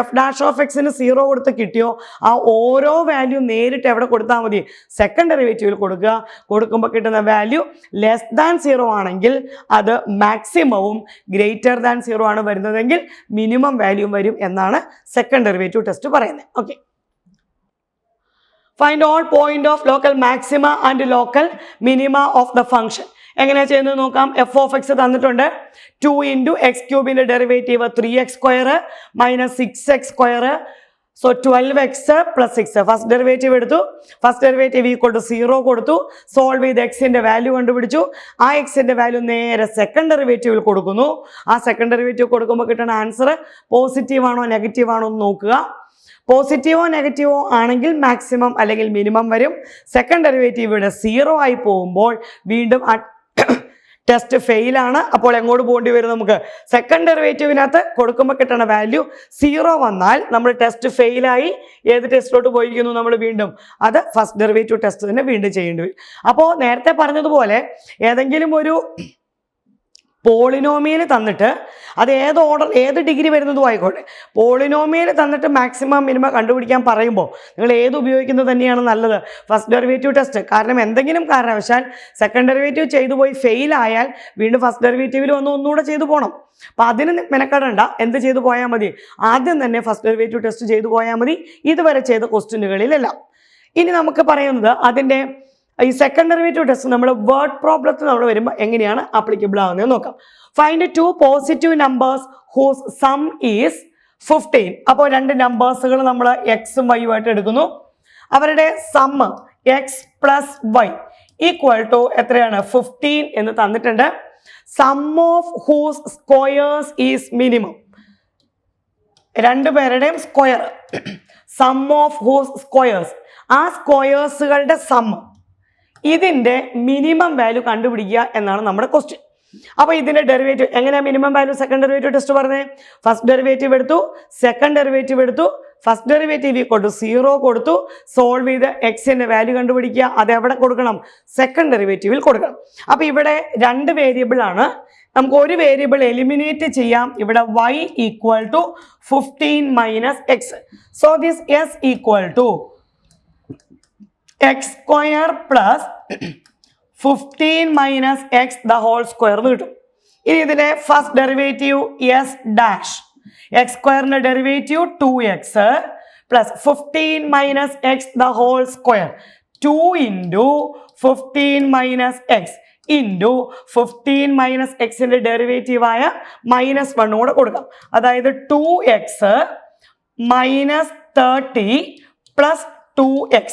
f'(x)ന് 0 കൊടുത്ത് കിട്ടിയോ ആ ഓരോ വാല്യൂ നേരിട്ട് എവിടെ കൊടുത്താൽ മതി? സെക്കൻഡ് ഡെറിവേറ്റീവിൽ കൊടുക്കുക. കൊടുക്കുമ്പോൾ കിട്ടുന്ന വാല്യൂ <0 ആണെങ്കിൽ അത് മാക്സിമവും >0 ആണ് വരുന്നതെങ്കിൽ മിനിമം വാല്യൂ വരും എന്നാണ് സെക്കൻഡ് ഡെറിവേറ്റീവ് ടെസ്റ്റ് പറയുന്നത്. Okay, find all point of local maxima and local minima of the function. എങ്ങനെയാ ചെയ്യുന്നത് നോക്കാം. f(x) തന്നിട്ടുണ്ട്. 2 into x³ derivative 3x² -6x². So 12x + 6. First derivative എടുത്തു. ഫസ്റ്റ് ഡെറിവേറ്റീവ് = 0 കൊടുത്തു. സോൾവ് ചെയ്ത് എക്സിൻ്റെ വാല്യൂ കണ്ടുപിടിച്ചു. ആ എക്സിൻ്റെ വാല്യൂ നേരെ സെക്കൻഡ് ഡെറിവേറ്റീവിൽ കൊടുക്കുന്നു. ആ സെക്കൻഡ് ഡെറിവേറ്റീവ് കൊടുക്കുമ്പോൾ കിട്ടുന്ന ആൻസർ പോസിറ്റീവ് ആണോ നെഗറ്റീവ് ആണോ എന്ന് നോക്കുക. പോസിറ്റീവോ നെഗറ്റീവോ ആണെങ്കിൽ മാക്സിമം അല്ലെങ്കിൽ മിനിമം വരും. സെക്കൻഡ് ഡെറിവേറ്റീവ് ഇവിടെ 0 ആയി പോകുമ്പോൾ വീണ്ടും ടെസ്റ്റ് ഫെയിൽ ആണ്. അപ്പോൾ എങ്ങോട്ട് പോകേണ്ടി വരും? നമുക്ക് സെക്കൻഡ് ഡെറിവേറ്റീവിനകത്ത് കൊടുക്കുമ്പോൾ കിട്ടുന്ന വാല്യൂ 0 വന്നാൽ നമ്മൾ ടെസ്റ്റ് ഫെയിലായി. ഏത് ടെസ്റ്റിലോട്ട് പോയിരിക്കുന്നു നമ്മൾ? വീണ്ടും അത് ഫസ്റ്റ് ഡെറിവേറ്റീവ് ടെസ്റ്റ് തന്നെ വീണ്ടും ചെയ്യേണ്ടി വരും. അപ്പോൾ നേരത്തെ പറഞ്ഞതുപോലെ ഏതെങ്കിലും ഒരു പോളിനോമിയൽ തന്നിട്ട് അത് ഏത് ഓർഡർ ഏത് ഡിഗ്രി വരുന്നതും ആയിക്കോട്ടെ, പോളിനോമിയൽ തന്നിട്ട് മാക്സിമം മിനിമം കണ്ടുപിടിക്കാൻ പറയുമ്പോൾ നിങ്ങൾ ഏത് ഉപയോഗിക്കുന്നത് തന്നെയാണ് നല്ലത്? First derivative test. കാരണം എന്തെങ്കിലും കാരണവശാൽ സെക്കൻഡ് ഡെറിവേറ്റീവ് ചെയ്തു പോയി ഫെയിൽ ആയാൽ വീണ്ടും ഫസ്റ്റ് ഡെറിവേറ്റീവിൽ ഒന്നുകൂടെ ചെയ്തു പോകണം. അപ്പോൾ അതിന് മെനക്കെടണ്ട, എന്ത് ചെയ്തു പോയാൽ മതി? ആദ്യം തന്നെ ഫസ്റ്റ് ഡെറിവേറ്റീവ് ടെസ്റ്റ് ചെയ്തു പോയാൽ മതി, ഇതുവരെ ചെയ്ത ക്വസ്റ്റ്യനുകളിലെല്ലാം. ഇനി നമുക്ക് പറയുന്നത് അതിൻ്റെ ഈ സെക്കൻഡ് ഡെറിവേറ്റീവ് ടെസ്റ്റ് നമ്മൾ വേർഡ് പ്രോബ്ലത്തിൽ നമ്മൾ വരുമ്പോൾ എങ്ങനെയാണ് ആപ്ലിക്കബിൾ ആവുന്നത് നോക്കാം. Find 2 positive numbers whose sum is 15. അപ്പോൾ രണ്ട് നമ്പേഴ്സുകൾ നമ്മൾ എക്സും വൈയും ആയിട്ട് എടുക്കുന്നു. അവരുടെ sum x plus y equal to എത്രയാണ് 15 എന്ന് തന്നിട്ടുണ്ട്. Sum of whose squares is minimum. രണ്ടുപേരുടെയും square, sum of whose squares, ആ സ്ക്വയേഴ്സുകളുടെ സമ്മ്, ഇതിന്റെ മിനിമം വാല്യൂ കണ്ടുപിടിക്കുക എന്നാണ് നമ്മുടെ ക്വസ്റ്റ്യൻ. അപ്പോൾ ഇതിന്റെ ഡെറിവേറ്റീവ് എങ്ങനെയാ minimum value second derivative test പറഞ്ഞേ? ഫസ്റ്റ് ഡെറിവേറ്റീവ് എടുത്തു, സെക്കൻഡ് ഡെറിവേറ്റീവ് എടുത്തു, ഫസ്റ്റ് ഡെറിവേറ്റീവ് ഈക്വൽ ടു 0 കൊടുത്തു, സോൾവ് ചെയ്ത് എക്സിന്റെ വാല്യൂ കണ്ടുപിടിക്കുക. അത് എവിടെ കൊടുക്കണം? സെക്കൻഡ് ഡെറിവേറ്റീവിൽ കൊടുക്കണം. അപ്പോൾ ഇവിടെ രണ്ട് വേരിയബിൾ ആണ്, നമുക്ക് ഒരു വേരിയബിൾ എലിമിനേറ്റ് ചെയ്യാം. ഇവിടെ y equal to 15 minus x. So this s equal to x square plus 15 minus x the whole square എന്ന് കിട്ടും. ഇനി ഇതിന്റെ first derivative s dash, x സ്ക്വയറിന്റെ derivative 2x plus 15 minus x the whole square, 2 into 15 minus x into 15 minus എക്സിന്റെ ഡെറിവേറ്റീവായ -1 കൂടെ കൊടുക്കാം. അതായത് 2x minus 30 plus 2x.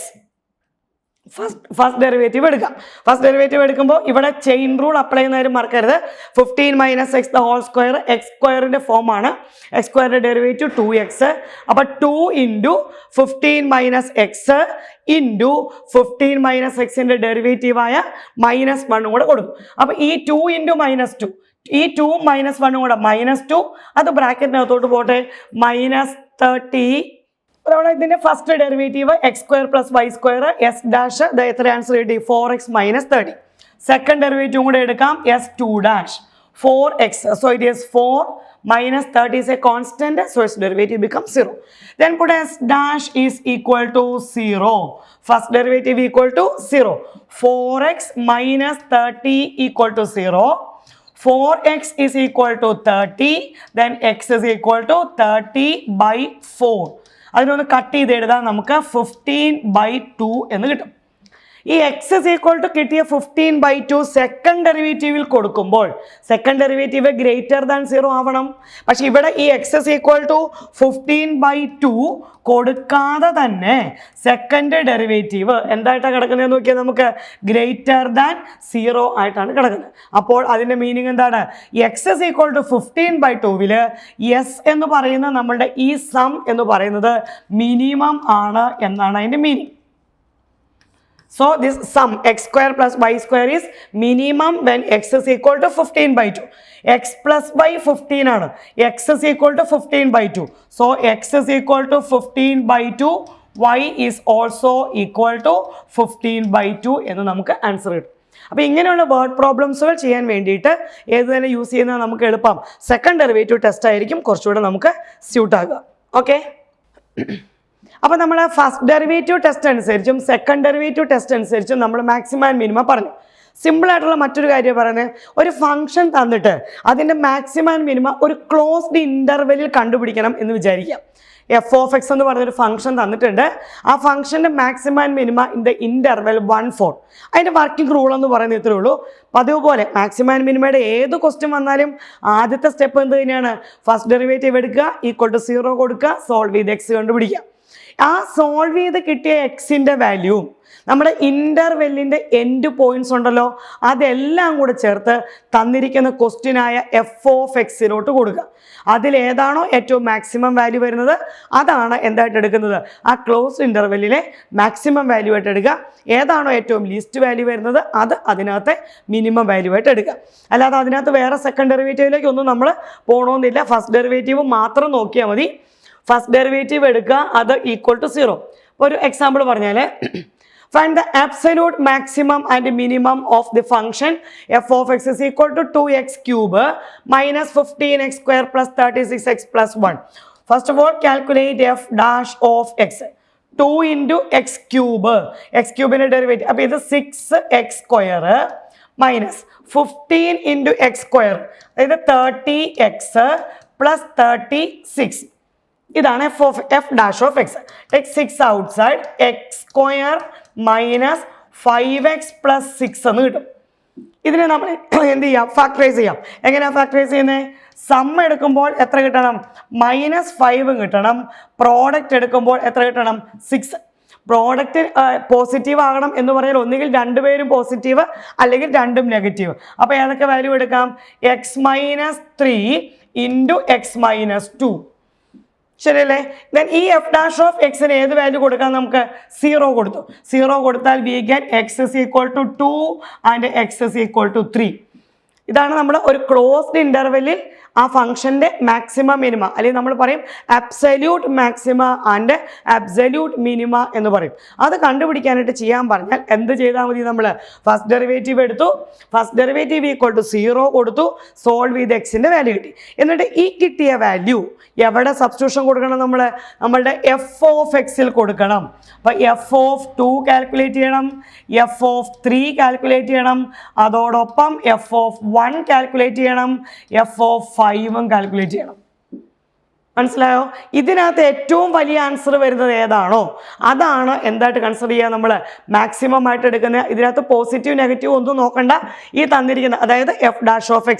First derivative എടുക്കാം. ഫസ്റ്റ് ഡെറിവേറ്റീവ് എടുക്കുമ്പോൾ ഇവിടെ ചെയിൻ റൂൾ അപ്ലൈ ചെയ്യുന്നവരും മറക്കരുത്. 15 minus x the whole square x സ്ക്വയറിന്റെ ഫോം ആണ്. എക്സ് സ്ക്വയറിന്റെ ഡെറിവേറ്റീവ് 2x. അപ്പൊ 2 into 15 minus x into 15 minus എക്സിന്റെ ഡെറിവേറ്റീവായ -1 കൂടെ കൊടുക്കും. അപ്പൊ ഈ 2 ഇൻറ്റു -2, ഈ 2 -1 കൂടെ -2, അത് ബ്രാക്കറ്റിനകത്തോട്ട് പോട്ടെ, -30. ഇതിന്റെ first derivative x square plus y square s dash, എത്ര ആൻസർ കിട്ടി? 4x minus 30. സെക്കൻഡ് ഡെറിവേറ്റീവ് കൂടെ എടുക്കാം, s 2 dash 4x. So it is 4 minus 30 is a constant, so its derivative becomes 0. Then put s dash is equal to 0. First derivative equal to 0. 4x minus 30 equal to 0. 4x is equal to 30. Then x is equal to 30 by 4. അതിനൊന്ന് cut ചെയ്ത് എഴുതാൻ നമുക്ക് 15/2 എന്ന് കിട്ടും. ഈ x is equal to കിട്ടിയ 15/2 second ഡെറിവേറ്റീവിൽ കൊടുക്കുമ്പോൾ second derivative greater than 0 ആവണം. പക്ഷെ ഇവിടെ ഈ എക്സ് ഇസ് ഈക്വൽ ടു 15/2 കൊടുക്കാതെ തന്നെ സെക്കൻഡ് ഡെറിവേറ്റീവ് എന്തായിട്ടാണ് കിടക്കുന്നത് നോക്കിയാൽ നമുക്ക് ഗ്രേറ്റർ ദാൻ 0 ആയിട്ടാണ് കിടക്കുന്നത്. അപ്പോൾ അതിൻ്റെ മീനിങ് എന്താണ്? X is equal to 15/2 s എന്ന് പറയുന്ന നമ്മളുടെ ഈ സം എന്ന് പറയുന്നത് മിനിമം ആണ് എന്നാണ് അതിൻ്റെ meaning. So this sum x square plus y square is minimum when x is equal to 15/2. x plus y 15 ആണ്. x is equal to 15/2. So x is equal to 15/2. y is also equal to 15/2 എന്ന് നമുക്ക് answer കിട്ടും. അപ്പോൾ ഇങ്ങനെയുള്ള word പ്രോബ്ലംസുകൾ ചെയ്യാൻ വേണ്ടിയിട്ട് ഏത് തന്നെ യൂസ് ചെയ്യുന്നത് നമുക്ക് എളുപ്പം സെക്കൻഡ് ഡെറിവേറ്റീവ് ടെസ്റ്റ് ആയിരിക്കും കുറച്ചുകൂടെ നമുക്ക് സ്യൂട്ട് ആകുക. ഓക്കെ, അപ്പോൾ നമ്മൾ ഫസ്റ്റ് ഡെറിവേറ്റീവ് ടെസ്റ്റ് അനുസരിച്ചും സെക്കൻഡ് ഡെറിവേറ്റീവ് ടെസ്റ്റ് അനുസരിച്ചും നമ്മൾ മാക്സിമം ആൻഡ് മിനിമം പറഞ്ഞു. സിമ്പിളായിട്ടുള്ള മറ്റൊരു കാര്യം പറയുന്നത്, ഒരു ഫംഗ്ഷൻ തന്നിട്ട് അതിൻ്റെ മാക്സിമം ആൻഡ് മിനിമം ഒരു ക്ലോസ്ഡ് ഇൻ്റർവെല്ലിൽ കണ്ടുപിടിക്കണം എന്ന് വിചാരിക്കാം. f(x) എന്ന് പറഞ്ഞൊരു ഫംഗ്ഷൻ തന്നിട്ടുണ്ട്. ആ ഫംഗ്ഷൻ്റെ maximum and minimum in the interval 1/4. അതിൻ്റെ വർക്കിംഗ് റൂൾ എന്ന് പറയുന്നത് ഇത്രയേ ഉള്ളൂ. പതിവ് പോലെ മാക്സിമം ആൻഡ് മിനിമയുടെ ഏത് ക്വസ്റ്റ്യൻ വന്നാലും ആദ്യത്തെ സ്റ്റെപ്പ് എന്ത് തന്നെയാണ്? ഫസ്റ്റ് ഡെറിവേറ്റീവ് എടുക്കുക, ഈക്വൽ ടു 0 കൊടുക്കുക, സോൾവ് ചെയ്ത് എക്സ് കണ്ടുപിടിക്കുക. ആ സോൾവ് ചെയ്ത് കിട്ടിയ എക്സിൻ്റെ വാല്യൂ നമ്മുടെ ഇൻ്റർവെല്ലിൻ്റെ എൻഡ് പോയിന്റ്സ് ഉണ്ടല്ലോ, അതെല്ലാം കൂടെ ചേർത്ത് തന്നിരിക്കുന്ന ക്വസ്റ്റ്യനായ f(x)ലോട്ട് കൊടുക്കുക. അതിലേതാണോ ഏറ്റവും മാക്സിമം വാല്യൂ വരുന്നത് അതാണ് എന്തായിട്ട് എടുക്കുന്നത്? ആ ക്ലോസ്ഡ് ഇൻ്റർവെല്ലിലെ മാക്സിമം വാല്യൂ ആയിട്ട് എടുക്കുക. ഏതാണോ ഏറ്റവും ലീസ്റ്റ് വാല്യൂ വരുന്നത് അത് അതിനകത്തെ മിനിമം വാല്യൂ ആയിട്ട് എടുക്കുക. അല്ലാതെ അതിനകത്ത് വേറെ സെക്കൻഡ് ഡെറിവേറ്റീവിലേക്ക് ഒന്നും നമ്മൾ പോകണമെന്നില്ല. ഫസ്റ്റ് ഡെറിവേറ്റീവ് മാത്രം നോക്കിയാൽ മതി. ഫസ്റ്റ് ഡെറിവേറ്റീവ് എടുക്കുക, അത് ഈക്വൽ ടു 0. ഒരു എക്സാമ്പിൾ പറഞ്ഞാൽ, find the absolute maximum and minimum of the function f(x) is equal to 2x cube minus 15x square plus 36x plus 1. First of all, calculate f dash of x. 2 into x cube. x cube in a derivative. അപ്പോൾ ഇത് 6x square minus 15 into x square. അതായത് 30x plus 36. ഇതാണ് f dash of x. Take 6 outside. x square minus 5x + 6 എന്ന് കിട്ടും. ഇതിനെ നമ്മൾ എന്ത് ചെയ്യാം? ഫാക്ടറൈസ് ചെയ്യാം. എങ്ങനെയാണ് ഫാക്ടറൈസ് ചെയ്യുന്നത്? സം എടുക്കുമ്പോൾ എത്ര കിട്ടണം? -5 കിട്ടണം. പ്രോഡക്റ്റ് എടുക്കുമ്പോൾ എത്ര കിട്ടണം? 6. പ്രോഡക്റ്റ് പോസിറ്റീവ് ആകണം എന്ന് പറഞ്ഞാൽ ഒന്നുകിൽ രണ്ടുപേരും പോസിറ്റീവ് അല്ലെങ്കിൽ രണ്ടും നെഗറ്റീവ്. അപ്പോൾ ഏതൊക്കെ വാല്യൂ എടുക്കാം? x - 3 × x - 2. ശരിയല്ലേ? ദെൻ ഈ f'(x) ഏത് വാല്യൂ കൊടുക്കാം? നമുക്ക് 0 കൊടുത്തു. 0 കൊടുത്താൽ we get x = 2 and x = 3. ഇതാണ് നമ്മൾ ഒരു ക്ലോസ്ഡ് ഇന്റർവെല്ലിൽ ആ ഫംഗ്ഷന്റെ മാക്സിമം മിനിമ അല്ലെങ്കിൽ നമ്മൾ പറയും absolute maxima and absolute minima എന്ന് പറയും. അത് കണ്ടുപിടിക്കാനായിട്ട് ചെയ്യാൻ പറഞ്ഞാൽ എന്ത് ചെയ്താൽ മതി? നമ്മൾ ഫസ്റ്റ് ഡെറിവേറ്റീവ് എടുത്തു, ഫസ്റ്റ് ഡെറിവേറ്റീവ് = 0 കൊടുത്തു, സോൾവ് ചെയ്ത് എക്സിന്റെ വാല്യൂ കിട്ടി. എന്നിട്ട് ഈ കിട്ടിയ വാല്യൂ എവിടെ സബ്സ്റ്റിറ്റ്യൂഷൻ കൊടുക്കണം? നമ്മളുടെ f(x)ൽ കൊടുക്കണം. അപ്പോൾ f(2) കാൽക്കുലേറ്റ് ചെയ്യണം, f(3) കാൽക്കുലേറ്റ് ചെയ്യണം, അതോടൊപ്പം f(1) കാൽക്കുലേറ്റ് ചെയ്യണം, f(5) കാൽക്കുലേറ്റ് ചെയ്യണം. മനസ്സിലായോ? ഇതിനകത്ത് ഏറ്റവും വലിയ ആൻസർ വരുന്നത് ഏതാണോ അതാണ് എന്തായിട്ട് കൺസിഡർ ചെയ്യുക? നമ്മൾ മാക്സിമം ആയിട്ട് എടുക്കുന്ന. ഇതിനകത്ത് പോസിറ്റീവ് നെഗറ്റീവ് ഒന്നും നോക്കണ്ട. ഈ തന്നിരിക്കുന്ന അതായത് f'(x)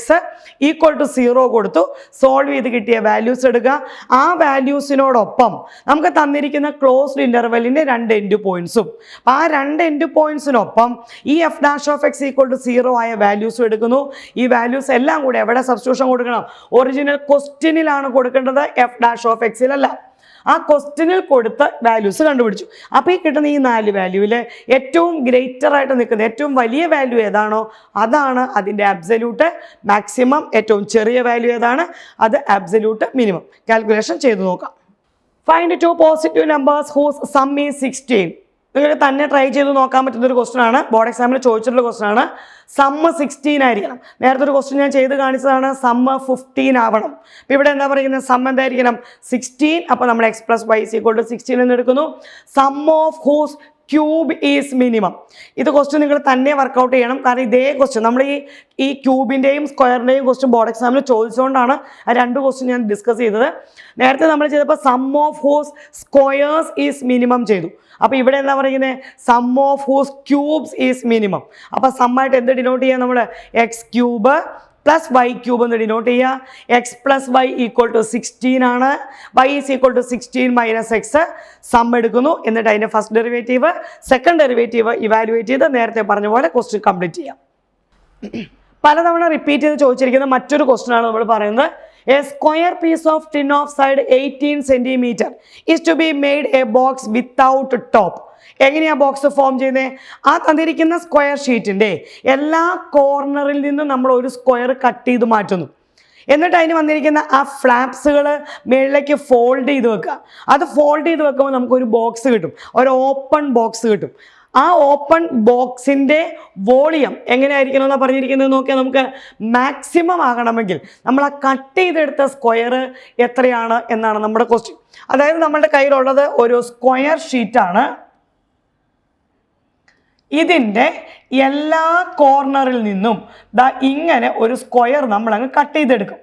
= 0 കൊടുത്തു, സോൾവ് ചെയ്ത് കിട്ടിയ വാല്യൂസ് എടുക്കുക. ആ വാല്യൂസിനോടൊപ്പം നമുക്ക് തന്നിരിക്കുന്ന ക്ലോസ്ഡ് ഇന്റർവെല്ലിന്റെ 2 എൻഡ് പോയിന്റ്സും, അപ്പം ആ 2 എൻഡ് പോയിന്റ്സിനൊപ്പം ഈ f'(x) = 0 ആയ വാല്യൂസും എടുക്കുന്നു. ഈ വാല്യൂസ് എല്ലാം കൂടെ എവിടെ സബ്സ്റ്റിറ്റ്യൂഷൻ കൊടുക്കണം? ഒറിജിനൽ ക്വസ്റ്റ്യനിലാണ് കൊടുക്കേണ്ടത്, f'(x) അല്ല. ആ ക്വസ്റ്റ്യനിൽ കൊടുത്ത വാല്യൂസ് കണ്ടുപിടിച്ചു. അപ്പോൾ ഈ കിട്ടുന്ന ഈ 4 വാല്യൂവിൽ ഏറ്റവും ഗ്രേറ്റർ ആയിട്ട് നിൽക്കുന്ന ഏറ്റവും വലിയ വാല്യൂ ഏതാണോ അതാണ് അതിൻ്റെ അബ്സല്യൂട്ട് മാക്സിമം. ഏറ്റവും ചെറിയ വാല്യൂ ഏതാണ്? അത് അബ്സല്യൂട്ട് മിനിമം. കാൽക്കുലേഷൻ ചെയ്ത് നോക്കാം. Find 2 positive numbers whose sum is 16. നിങ്ങൾക്ക് തന്നെ ട്രൈ ചെയ്ത് നോക്കാൻ പറ്റുന്ന ഒരു ക്വസ്റ്റൻ ആണ്. ബോർഡ് എക്സാമിൽ ചോദിച്ചിട്ടുള്ള ക്വസ്റ്റൻ ആണ്. സം 16 ആയിരിക്കണം. നേരത്തെ ഒരു ക്വസ്റ്റൻ ഞാൻ ചെയ്ത് കാണിച്ചതാണ്, സം 15 ആവണം. അപ്പോൾ ഇവിടെ എന്താ പറയുന്നത്? സം എന്തായിരിക്കണം? 16. അപ്പോൾ നമ്മൾ x + y = 16 എന്ന് എടുക്കുന്നു. Sum of whose cube is minimum. ഇത് ക്വസ്റ്റ്യൻ നിങ്ങൾ തന്നെ വർക്കൗട്ട് ചെയ്യണം. കാരണം ഇതേ ക്വസ്റ്റ്യൻ നമ്മൾ ഈ ക്യൂബിൻ്റെയും സ്ക്വയറിൻ്റെയും ക്വസ്റ്റ്യൻ ബോർഡ് എക്സാമിൽ ചോദിച്ചുകൊണ്ടാണ് ആ 2 ക്വസ്റ്റ്യൻ ഞാൻ ഡിസ്കസ് ചെയ്തത്. നേരത്തെ നമ്മൾ ചെയ്തപ്പോൾ sum of whose squares is minimum ചെയ്തു. അപ്പോൾ ഇവിടെ എന്താ പറയുന്നത്? Sum of whose cubes is minimum. അപ്പോൾ സമ്മായിട്ട് എന്ത് ഡിനോട്ട് ചെയ്യുക? നമ്മൾ x³ + y³ എന്ന് ഡിനോട്ട് ചെയ്യുക. x + y = 16 ആണ്. y = 16 - x. സം എടുക്കുന്നു. എന്നിട്ട് അതിൻ്റെ first derivative second derivative evaluate ചെയ്ത് നേരത്തെ പറഞ്ഞ പോലെ ക്വസ്റ്റ്യൻ കംപ്ലീറ്റ് ചെയ്യാം. പലതവണ റിപ്പീറ്റ് ചെയ്ത് ചോദിച്ചിരിക്കുന്ന മറ്റൊരു ക്വസ്റ്റ്യൻ ആണ് നമ്മൾ പറയുന്നത്. A square piece of tin of side 18 cm is to be made a box without top. എങ്ങനെയാണ് ബോക്സ് ഫോം ചെയ്യുന്നത്? ആ തന്നിരിക്കുന്ന സ്ക്വയർ ഷീറ്റിൻ്റെ എല്ലാ കോർണറിൽ നിന്നും നമ്മൾ ഒരു സ്ക്വയർ കട്ട് ചെയ്ത് മാറ്റുന്നു. എന്നിട്ട് അതിന് വന്നിരിക്കുന്ന ആ ഫ്ലാപ്സുകൾ മുകളിലേക്ക് ഫോൾഡ് ചെയ്ത് വെക്കുക. അത് ഫോൾഡ് ചെയ്ത് വെക്കുമ്പോൾ നമുക്കൊരു ബോക്സ് കിട്ടും, ഒരു ഓപ്പൺ ബോക്സ് കിട്ടും. ആ ഓപ്പൺ ബോക്സിൻ്റെ വോളിയം എങ്ങനെയായിരിക്കണം എന്നാണ് പറഞ്ഞിരിക്കുന്നത് നോക്കിയാൽ നമുക്ക് മാക്സിമം ആകണമെങ്കിൽ നമ്മൾ ആ കട്ട് ചെയ്തെടുത്ത സ്ക്വയർ എത്രയാണ് എന്നാണ് നമ്മുടെ ക്വസ്റ്റ്യൻ. അതായത് നമ്മുടെ കയ്യിലുള്ളത് ഒരു സ്ക്വയർ ഷീറ്റാണ്. ഇതിൻ്റെ എല്ലാ കോർണറിൽ നിന്നും ഇങ്ങനെ ഒരു സ്ക്വയർ നമ്മളങ്ങ് കട്ട് ചെയ്തെടുക്കും.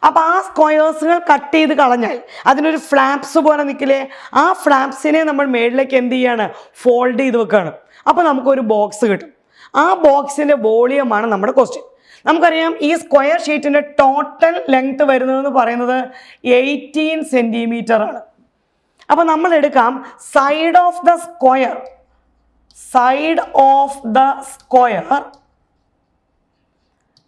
അപ്പോൾ ആ സ്ക്വയേഴ്സുകൾ കട്ട് ചെയ്ത് കളഞ്ഞാൽ അതിനൊരു ഫ്ലാപ്സ് പോലെ നിൽക്കില്ലേ? ആ ഫ്ലാപ്സിനെ നമ്മൾ മേളിലേക്ക് എന്ത് ചെയ്യാണ്? ഫോൾഡ് ചെയ്ത് വെക്കുകയാണ്. അപ്പോൾ നമുക്കൊരു ബോക്സ് കിട്ടും. ആ ബോക്സിൻ്റെ വോളിയമാണ് നമ്മുടെ ക്വസ്റ്റ്യൻ. നമുക്കറിയാം ഈ സ്ക്വയർ ഷീറ്റിൻ്റെ ടോട്ടൽ ലെങ്ത് വരുന്നതെന്ന് പറയുന്നത് 18 സെൻറ്റിമീറ്റർ ആണ്. അപ്പോൾ നമ്മൾ എടുക്കാം side of the square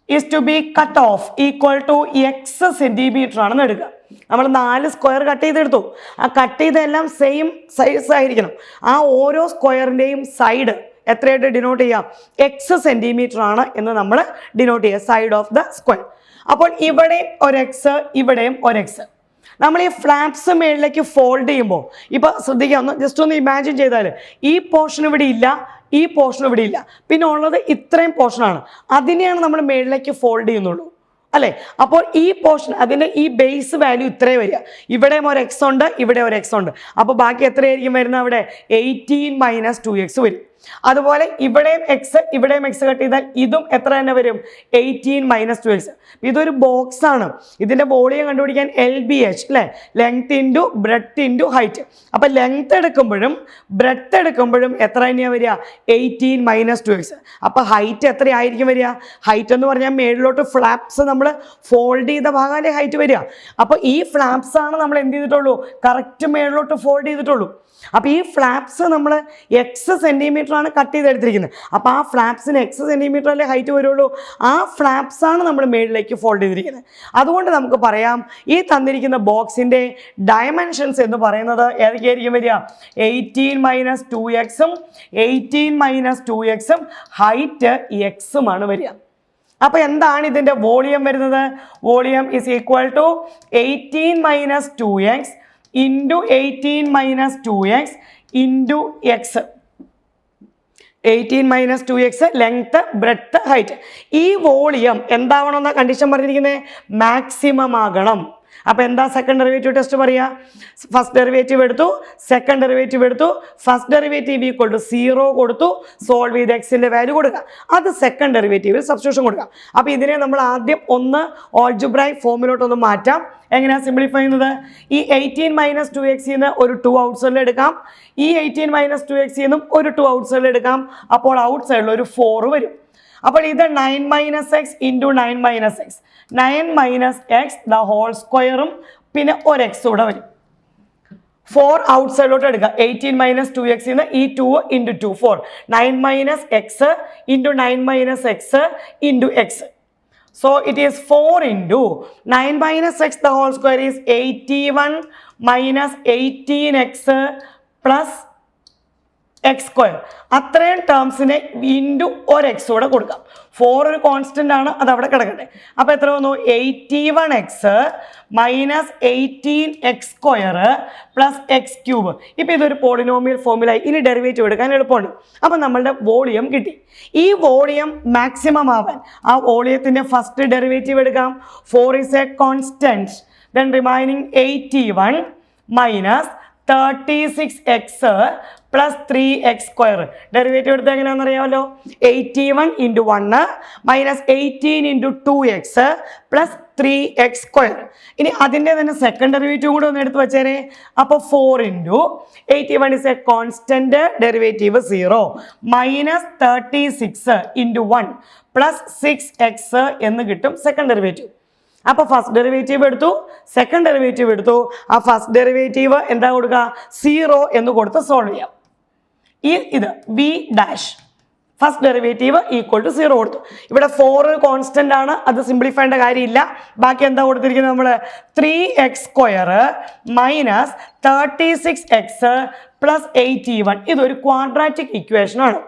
is to be cut off equal to x centimetre ആണെന്ന് എടുക്കുക. നമ്മൾ 4 സ്ക്വയർ കട്ട് ചെയ്തെടുത്തു. ആ കട്ട് ചെയ്തെല്ലാം സെയിം സൈസ് ആയിരിക്കണം. ആ ഓരോ സ്ക്വയറിൻ്റെയും സൈഡ് എത്രയായിട്ട് ഡിനോട്ട് ചെയ്യാം? x സെൻറ്റിമീറ്റർ ആണ് എന്ന് നമ്മൾ ഡിനോട്ട് ചെയ്യുക, സൈഡ് ഓഫ് ദ സ്ക്വയർ. അപ്പോൾ ഇവിടെ ഒരു എക്സ്, ഇവിടെയും ഒരു എക്സ്. നമ്മൾ ഈ ഫ്ലാപ്സ് മേളിലേക്ക് ഫോൾഡ് ചെയ്യുമ്പോൾ ഇപ്പോൾ ശ്രദ്ധിക്കാം, ജസ്റ്റ് ഒന്ന് ഇമാജിൻ ചെയ്താൽ ഈ പോർഷൻ ഇവിടെ ഇല്ല, ഈ പോർഷൻ ഇവിടെ ഇല്ല, പിന്നെ ഉള്ളത് ഇത്രയും പോർഷനാണ്. അതിനെയാണ് നമ്മൾ മേളിലേക്ക് ഫോൾഡ് ചെയ്യുന്നുള്ളൂ അല്ലേ? അപ്പോൾ ഈ പോർഷൻ അതിൻ്റെ ഈ ബേസ് വാല്യൂ ഇത്രയും വരിക. ഇവിടെയും ഒരു x ഉണ്ട്, ഇവിടെ ഒരു x ഉണ്ട്. അപ്പോൾ ബാക്കി എത്രയായിരിക്കും വരുന്നത്? അവിടെ 18 - 2x വരും. അതുപോലെ ഇവിടെയും എക്സ് കട്ട് ചെയ്താൽ ഇതും എത്ര തന്നെ വരും? 18 - 2x. ഇതൊരു ബോക്സ് ആണ്. ഇതിന്റെ വോളിയം കണ്ടുപിടിക്കാൻ LBH അല്ലേ, length into breadth into height. അപ്പൊ ലെങ്ത് എടുക്കുമ്പോഴും ബ്രെഡ്ത്ത് എടുക്കുമ്പോഴും എത്ര തന്നെയാണ് വരിക? 18 - 2x. അപ്പൊ ഹൈറ്റ് എത്രയായിരിക്കും വരിക? ഹൈറ്റ് എന്ന് പറഞ്ഞാൽ മേളിലോട്ട് ഫ്ലാപ്സ് നമ്മൾ ഫോൾഡ് ചെയ്ത ഭാഗമല്ലേ ഹൈറ്റ് വരിക. അപ്പൊ ഈ ഫ്ലാപ്സ് ആണ് നമ്മൾ എന്ത് ചെയ്തിട്ടുള്ളൂ? കറക്റ്റ് മേളിലോട്ട് ഫോൾഡ് ചെയ്തിട്ടുള്ളൂ. അപ്പൊ ഈ ഫ്ലാപ്സ് നമ്മൾ എക്സ് സെന്റിമീറ്റർ ആണ് കട്ട് ചെയ്തെടുത്തിരിക്കുന്നത്. അപ്പൊ ആ ഫ്ലാപ്സിന് എക്സ് സെന്റിമീറ്റർ അല്ലേ ഹൈറ്റ് വരുള്ളൂ. ആ ഫ്ലാപ്സ് ആണ് നമ്മൾ മേളിലേക്ക് ഫോൾഡ് ചെയ്തിരിക്കുന്നത്. അതുകൊണ്ട് നമുക്ക് പറയാം ഈ തന്നിരിക്കുന്ന ബോക്സിന്റെ ഡയമെൻഷൻസ് എന്ന് പറയുന്നത് ഏതൊക്കെയായിരിക്കും വരിക? 18 - 2x-ഉം 18 - 2x-ഉം ഹൈറ്റ് എക്സുമാണ് വരിക. അപ്പൊ എന്താണ് ഇതിന്റെ വോളിയം വരുന്നത്? Volume is equal to 18 - 2x into 18 - 2x into x. 18 - 2x length breadth height. ഈ വോളിയം എന്താവണമെന്ന കണ്ടീഷൻ പറഞ്ഞിരിക്കുന്നത്? മാക്സിമം ആകണം. അപ്പോൾ എന്താ സെക്കൻഡ് ഡെറിവേറ്റീവ് ടെസ്റ്റ് പറയുക? ഫസ്റ്റ് ഡെറിവേറ്റീവ് എടുത്തു, സെക്കൻഡ് ഡെറിവേറ്റീവ് എടുത്തു, ഫസ്റ്റ് ഡെറിവേറ്റീവ് ഈക്വൽ ടു 0 കൊടുത്തു, സോൾവ് ചെയ്ത് എക്സിൻ്റെ വാല്യൂ കൊടുക്കുക. അത് സെക്കൻഡ് ഡെറിവേറ്റീവിൽ സബ്സ്റ്റിറ്റ്യൂഷൻ കൊടുക്കുക. അപ്പോൾ ഇതിനെ നമ്മൾ ആദ്യം ഒന്ന് ഓൾജിബ്രൈക് ഫോമിലോട്ടൊന്ന് മാറ്റാം. എങ്ങനെയാണ് സിംപ്ലിഫൈ ചെയ്യുന്നത്? ഈ 18 - 2x ഒരു 2 ഔട്ട് സൈഡിൽ എടുക്കാം. ഈ 18 - 2x ഒരു 2 ഔട്ട് സൈഡിൽ എടുക്കാം. അപ്പോൾ ഔട്ട് സൈഡിൽ ഒരു 4 വരും. അപ്പോൾ ഇത് 9 - x into 9 - x, 9 - x the whole സ്ക്വയറും പിന്നെ ഒരു എക്സ് കൂടെ വരും. 4 ഔട്ട് സൈഡിലോട്ട് എടുക്കുക. 18 - 2x ഈ 2 into 2 4, 9 - x into 9 - x into X. So it is 4 into 9 - x the whole square is 81 minus 18x plus x square. അത്രയും ടേംസിനെ ഇൻറ്റു ഒരു എക്സ് കൂടെ കൊടുക്കാം. 4 ഒരു കോൺസ്റ്റൻ്റ് ആണ്, അത് അവിടെ കിടക്കട്ടെ. അപ്പോൾ എത്ര വന്നു? 81x minus 18x square plus X cube. ഇപ്പോൾ ഇതൊരു പോളിനോമിയൽ ഫോമിലായി. ഇനി ഡെറിവേറ്റീവ് എടുക്കാൻ എളുപ്പമാണ്. അപ്പോൾ നമ്മളുടെ വോളിയം കിട്ടി. ഈ വോളിയം മാക്സിമം ആവാൻ ആ വോളിയത്തിൻ്റെ ഫസ്റ്റ് ഡെറിവേറ്റീവ് എടുക്കാം. 4 is a constant, then remaining 81 minus 36x plus 3x square. Derivative എടുത്താൽ എങ്ങനെയാണെന്ന് അറിയാമല്ലോ. 81 into 1 minus 18 into 2x plus 3x square. ഇനി അതിൻ്റെ തന്നെ സെക്കൻഡ് ഡെറിവേറ്റീവ് കൂടെ ഒന്ന് എടുത്ത് വെച്ചേരെ. അപ്പോൾ 4 into 81 is A constant, derivative 0 minus 36 into 1 plus 6x എന്ന് കിട്ടും സെക്കൻഡ് ഡെറിവേറ്റീവ്. അപ്പോൾ ഫസ്റ്റ് ഡെറിവേറ്റീവ് എടുത്തു, സെക്കൻഡ് ഡെറിവേറ്റീവ് എടുത്തു. ആ ഫസ്റ്റ് ഡെറിവേറ്റീവ് എന്താ കൊടുക്കുക? 0 എന്ന് കൊടുത്ത് സോൾവ് ചെയ്യാം. ഇത് v dash first derivative equal to 0 കൊടുത്തു. ഇവിടെ 4 കോൺസ്റ്റൻ്റ് ആണ്, അത് സിംപ്ലിഫൈ ചെയ്യേണ്ട കാര്യമില്ല. ബാക്കി എന്താ കൊടുത്തിരിക്കുന്നത്? നമ്മൾ 3x square minus 36x plus 81. ഇതൊരു ക്വാഡ്രാറ്റിക് ഇക്വേഷൻ ആണ്.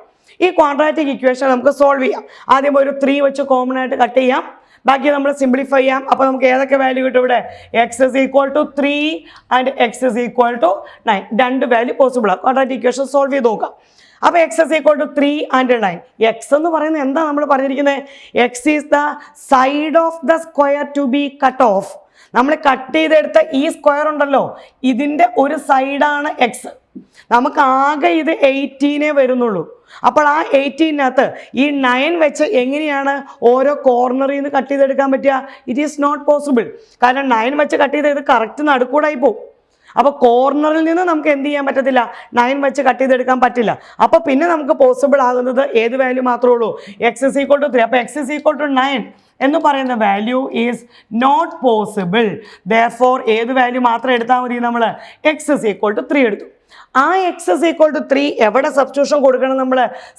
ഈ ക്വാഡ്രാറ്റിക് ഇക്വേഷൻ നമുക്ക് സോൾവ് ചെയ്യാം. ആദ്യം ഒരു 3 വെച്ച് കോമൺ ആയിട്ട് കട്ട് ചെയ്യാം. ബാക്കി നമ്മൾ സിംപ്ലിഫൈ ചെയ്യാം. അപ്പോൾ നമുക്ക് ഏതൊക്കെ വാല്യൂ കിട്ടും? ഇവിടെ x is equal to 3 and x is equal to 9. രണ്ട് വാല്യൂ പോസിബിൾ ആണ്. ക്വാഡ്രാറ്റിക് ഇക്വേഷൻ സോൾവ് ചെയ്ത് നോക്കാം. അപ്പോൾ x is equal to 3 and 9. x എന്ന് പറയുന്നത് എന്താ നമ്മൾ പറഞ്ഞിരിക്കുന്നത്? x is the side of the square to be cut off. നമ്മൾ കട്ട് ചെയ്തെടുത്ത ഈ സ്ക്വയർ ഉണ്ടല്ലോ, ഇതിൻ്റെ ഒരു സൈഡാണ് എക്സ്. നമുക്ക് ആകെ ഇത് 18 വരുന്നുള്ളൂ. അപ്പോൾ ആ 18-നകത്ത് ഈ 9 വെച്ച് എങ്ങനെയാണ് ഓരോ കോർണറിൽ നിന്ന് കട്ട് ചെയ്തെടുക്കാൻ പറ്റുക? It is not possible. കാരണം 9 വെച്ച് കട്ട് ചെയ്ത് ഇത് കറക്റ്റ് നടുക്കൂടായി പോകും. അപ്പോൾ കോർണറിൽ നിന്ന് നമുക്ക് എന്ത് ചെയ്യാൻ പറ്റത്തില്ല? 9 വെച്ച് കട്ട് ചെയ്തെടുക്കാൻ പറ്റില്ല. അപ്പോൾ പിന്നെ നമുക്ക് പോസിബിൾ ആകുന്നത് ഏത് വാല്യൂ മാത്രമേ ഉള്ളൂ? x is equal to 3. അപ്പോൾ x is equal to 9 എന്ന് പറയുന്ന value is not possible. Therefore ഏത് വാല്യൂ മാത്രം എടുത്താൽ മതി? നമ്മൾ x is equal to 3 എടുത്തു. ആ x is equal to 3 എവിടെ സബ്സ്റ്റിറ്റ്യൂഷൻ കൊടുക്കണം? നമ്മൾ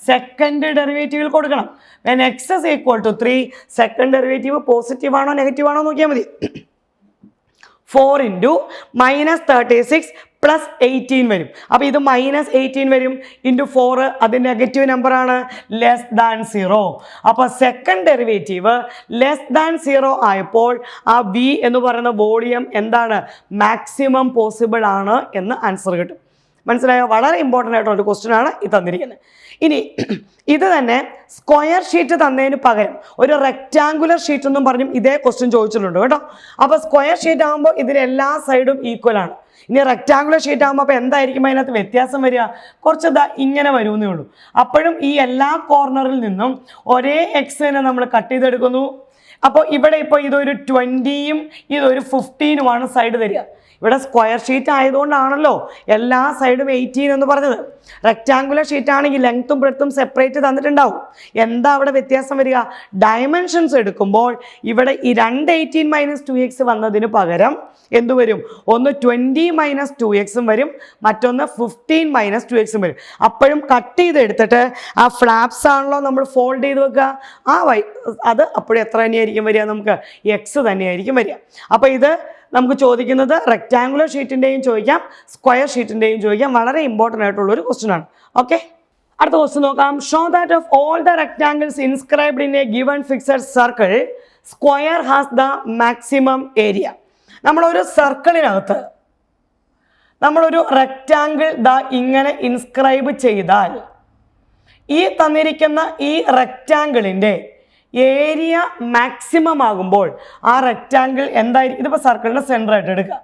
സെക്കൻഡ് ഡെറിവേറ്റീവിൽ കൊടുക്കണം. when x is equal to 3 second derivative positive ആണോ നെഗറ്റീവ് ആണോ നോക്കിയാൽ മതി. 4 ഇൻറ്റു മൈനസ് 36 പ്ലസ് 18 വരും. അപ്പോൾ ഇത് മൈനസ് 18 വരും ഇൻറ്റു 4, അത് നെഗറ്റീവ് നമ്പറാണ്, ലെസ് ദാൻ 0. അപ്പോൾ സെക്കൻഡ് ഡെറിവേറ്റീവ് ലെസ് ദാൻ 0 ആയപ്പോൾ ആ v എന്ന് പറയുന്ന വോളിയം എന്താണ്? മാക്സിമം പോസിബിൾ ആണ് എന്ന് ആൻസർ കിട്ടും. മനസ്സിലായോ? വളരെ ഇമ്പോർട്ടൻ്റ് ആയിട്ടുള്ള ഒരു ക്വസ്റ്റ്യൻ ആണ് ഈ തന്നിരിക്കുന്നത്. ഇനി ഇത് തന്നെ സ്ക്വയർ ഷീറ്റ് തന്നതിന് പകരം ഒരു റെക്റ്റാങ്കുലർ ഷീറ്റ് എന്നും പറഞ്ഞും ഇതേ ക്വസ്റ്റ്യൻ ചോദിച്ചിട്ടുണ്ട് കേട്ടോ. അപ്പോൾ സ്ക്വയർ ഷീറ്റ് ആകുമ്പോൾ ഇതിന് എല്ലാ സൈഡും ഈക്വൽ ആണ്. ഇനി റെക്റ്റാങ്കുലർ ഷീറ്റ് ആകുമ്പോൾ അപ്പോൾ എന്തായിരിക്കും അതിനകത്ത് വ്യത്യാസം വരിക? കുറച്ച് ഇങ്ങനെ വരുന്നേ ഉള്ളൂ. അപ്പോഴും ഈ എല്ലാ കോർണറിൽ നിന്നും ഒരേ എക്സിനെ നമ്മൾ കട്ട് ചെയ്തെടുക്കുന്നു. അപ്പോൾ ഇവിടെ ഇപ്പോൾ ഇതൊരു 20യും ഇതൊരു 15ഉമാണ് സൈഡ് തരിക. ഇവിടെ സ്ക്വയർ ഷീറ്റ് ആയതുകൊണ്ടാണല്ലോ എല്ലാ സൈഡും 18 എന്ന് പറഞ്ഞത്. റെക്റ്റാങ്കുലർ ഷീറ്റ് ആണെങ്കിൽ ലെങ്ത്തും ബ്രെഡ്ത്തും സെപ്പറേറ്റ് തന്നിട്ടുണ്ടാവും. എന്താ അവിടെ വ്യത്യാസം വരിക? ഡയമെൻഷൻസ് എടുക്കുമ്പോൾ ഇവിടെ ഈ 218 - 2x വന്നതിന് പകരം എന്തു വരും? ഒന്ന് 20 - 2x വരും, മറ്റൊന്ന് 15 - 2x വരും. അപ്പോഴും കട്ട് ചെയ്തെടുത്തിട്ട് ആ ഫ്ലാപ്സ് ആണല്ലോ നമ്മൾ ഫോൾഡ് ചെയ്ത് വെക്കുക. അത് അപ്പോഴും എത്ര തന്നെയായിരിക്കും വരിക? നമുക്ക് എക്സ് തന്നെയായിരിക്കും വരിക. അപ്പോൾ ഇത് നമുക്ക് ചോദിക്കുന്നത് റെക്റ്റാങ്കുലർ ഷീറ്റിൻ്റെയും ചോദിക്കാം, സ്ക്വയർ ഷീറ്റിൻ്റെയും ചോദിക്കാം. വളരെ ഇമ്പോർട്ടൻ്റ് ആയിട്ടുള്ളൊരു ക്വസ്റ്റ്യൻ ആണ്. ഓക്കെ, അടുത്ത ക്വസ്റ്റ്യൻ നോക്കാം. Show that of all the rectangles inscribed in A given fixed circle square has the maximum area. നമ്മളൊരു സർക്കിളിനകത്ത് നമ്മളൊരു റെക്റ്റാങ്കിൾ ഇങ്ങനെ ഇൻസ്ക്രൈബ് ചെയ്താൽ ഈ തന്നിരിക്കുന്ന ഈ റെക്റ്റാങ്കിളിൻ്റെ ഏരിയ മാക്സിമം ആകുമ്പോൾ ആ റെക്റ്റാങ്കിൾ എന്തായിരിക്കും? ഇതിപ്പോൾ സർക്കിളിൻ്റെ സെൻറ്റർ ആയിട്ട് എടുക്കുക.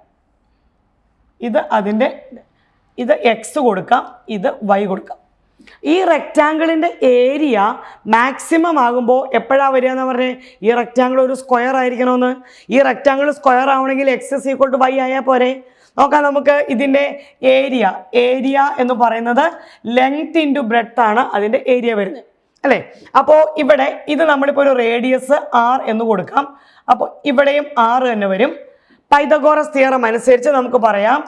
ഇത് എക്സ് കൊടുക്കാം, ഇത് വൈ കൊടുക്കാം. ഈ റെക്റ്റാങ്കിളിൻ്റെ ഏരിയ മാക്സിമം ആകുമ്പോൾ എപ്പോഴാണ് വരിക എന്ന് പറഞ്ഞാൽ ഈ റെക്റ്റാങ്കിൾ ഒരു സ്ക്വയർ ആയിരിക്കണമെന്ന്. ഈ റെക്റ്റാങ്കിൾ സ്ക്വയർ ആവണമെങ്കിൽ എക്സ് = y ആയാൽ പോരെ? നോക്കാം നമുക്ക്. ഇതിൻ്റെ ഏരിയ എന്ന് പറയുന്നത് ലെങ്ത് ഇൻറ്റു ബ്രെഡ്ത്ത് ആണ് അതിൻ്റെ ഏരിയ വരുന്നത്, അല്ലേ? അപ്പോൾ ഇവിടെ ഇത് നമ്മളിപ്പോൾ ഒരു റേഡിയസ് r എന്ന് കൊടുക്കാം. അപ്പോൾ ഇവിടെയും r തന്നെ വരും. പൈതഗോറസ് തിയറം അനുസരിച്ച് നമുക്ക് പറയാം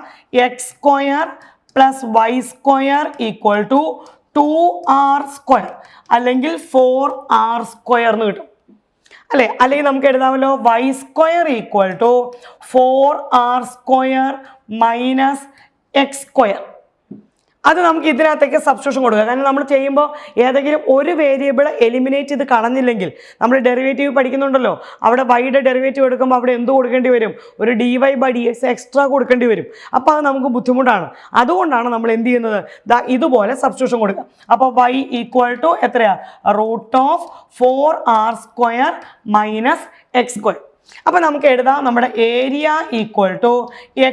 x² + y² = 2r² അല്ലെങ്കിൽ 4r² എന്ന് കിട്ടും, അല്ലേ? അല്ലെങ്കിൽ നമുക്ക് എഴുതാമല്ലോ y² = 4r² - x². അത് നമുക്ക് ഇതിനകത്തേക്ക് സബ്സ്റ്റിറ്റ്യൂഷൻ കൊടുക്കുക. കാരണം നമ്മൾ ചെയ്യുമ്പോൾ ഏതെങ്കിലും ഒരു വേരിയബിൾ എലിമിനേറ്റ് ചെയ്ത് കളഞ്ഞില്ലെങ്കിൽ, നമ്മൾ ഡെറിവേറ്റീവ് പഠിക്കുന്നുണ്ടല്ലോ, അവിടെ വൈയുടെ ഡെറിവേറ്റീവ് എടുക്കുമ്പോൾ അവിടെ എന്ത് കൊടുക്കേണ്ടി വരും? ഒരു dy/dx എക്സ്ട്രാ കൊടുക്കേണ്ടി വരും. അപ്പോൾ അത് നമുക്ക് ബുദ്ധിമുട്ടാണ്. അതുകൊണ്ടാണ് നമ്മൾ എന്ത് ചെയ്യുന്നത്? ഇതുപോലെ സബ്സ്റ്റിറ്റ്യൂഷൻ കൊടുക്കുക. അപ്പോൾ y = എത്രയാ? √4r² - x². അപ്പോൾ നമുക്ക് എഴുതാം നമ്മുടെ ഏരിയ =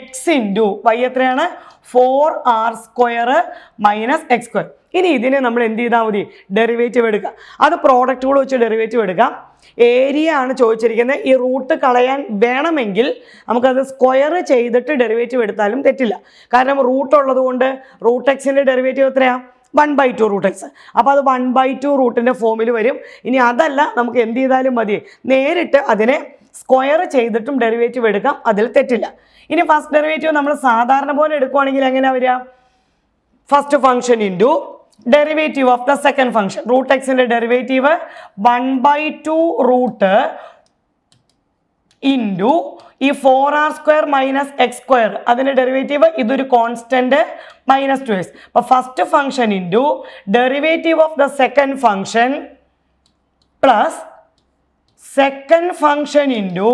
x × y എത്രയാണ്? 4r² - x². ഇനി ഇതിനെ നമ്മൾ എന്ത് ചെയ്താൽ മതി? ഡെറിവേറ്റീവ് എടുക്കുക. അത് പ്രോഡക്റ്റുകൾ വെച്ച് ഡെറിവേറ്റീവ് എടുക്കാം. ഏരിയ ആണ് ചോദിച്ചിരിക്കുന്നത്. ഈ റൂട്ട് കളയാൻ വേണമെങ്കിൽ നമുക്കത് സ്ക്വയർ ചെയ്തിട്ട് ഡെറിവേറ്റീവ് എടുത്താലും തെറ്റില്ല. കാരണം റൂട്ട് ഉള്ളത് കൊണ്ട് √x-ൻ്റെ ഡെറിവേറ്റീവ് എത്രയാണ്? 1/2 √x. അപ്പോൾ അത് 1/2 റൂട്ടിൻ്റെ ഫോമിൽ വരും. ഇനി അതല്ല, നമുക്ക് എന്ത് ചെയ്താലും മതി, നേരിട്ട് അതിനെ സ്ക്വയർ ചെയ്തിട്ടും ഡെറിവേറ്റീവ് എടുക്കാം, അതിൽ തെറ്റില്ല. ഇനി ഫസ്റ്റ് ഡെറിവേറ്റീവ് നമ്മൾ സാധാരണ പോലെ എടുക്കുകയാണെങ്കിൽ എങ്ങനെയാണ് വരിക? First function into derivative of the second function. √x-ൻ്റെ ഡെറിവേറ്റീവ് 1/2 ഇൻറ്റു ഈ 4r² - x², അതിൻ്റെ ഡെറിവേറ്റീവ് ഇതൊരു കോൺസ്റ്റന്റ് -2x. അപ്പോൾ first function into derivative of the second function plus second function into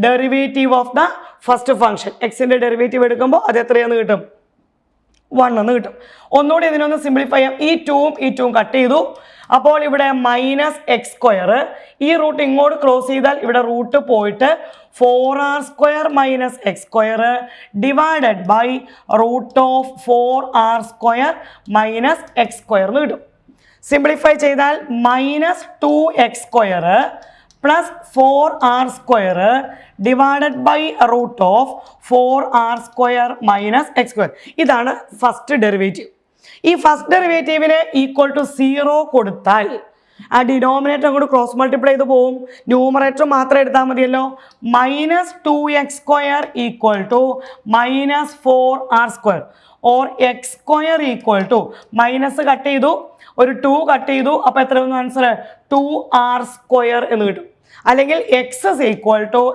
derivative of the first function. എക്സിൻ്റെ derivative എടുക്കുമ്പോൾ അത് എത്രയാണെന്ന് കിട്ടും? 1 എന്ന് കിട്ടും. ഒന്നുകൂടി ഇതിനൊന്ന് സിംപ്ലിഫൈ ചെയ്യാം. ഈ 2ഉം കട്ട് ചെയ്തു. അപ്പോൾ ഇവിടെ -x², ഈ റൂട്ട് ഇങ്ങോട്ട് ക്ലോസ് ചെയ്താൽ ഇവിടെ റൂട്ട് പോയിട്ട് 4r² - x² divided by √4r² - x² എന്ന് കിട്ടും. സിംപ്ലിഫൈ ചെയ്താൽ -2x² plus 4r² divided by √4r² - x². ഇതാണ് ഫസ്റ്റ് ഡെറിവേറ്റീവ്. ഈ ഫസ്റ്റ് ഡെറിവേറ്റീവിന് =0 കൊടുത്താൽ ആ ഡിനോമിനേറ്റർ അങ്ങോട്ട് ക്രോസ് മൾട്ടിപ്ലൈ ചെയ്ത് പോവും. ന്യൂമറേറ്റർ മാത്രം എടുത്താൽ മതിയല്ലോ. -2x² = -4r² or x² minus cut ചെയ്തു, ഒരു 2 കട്ട് ചെയ്തു. അപ്പോൾ എത്ര വന്നു ആൻസർ? 2r² എന്ന് കിട്ടും. അല്ലെങ്കിൽ x =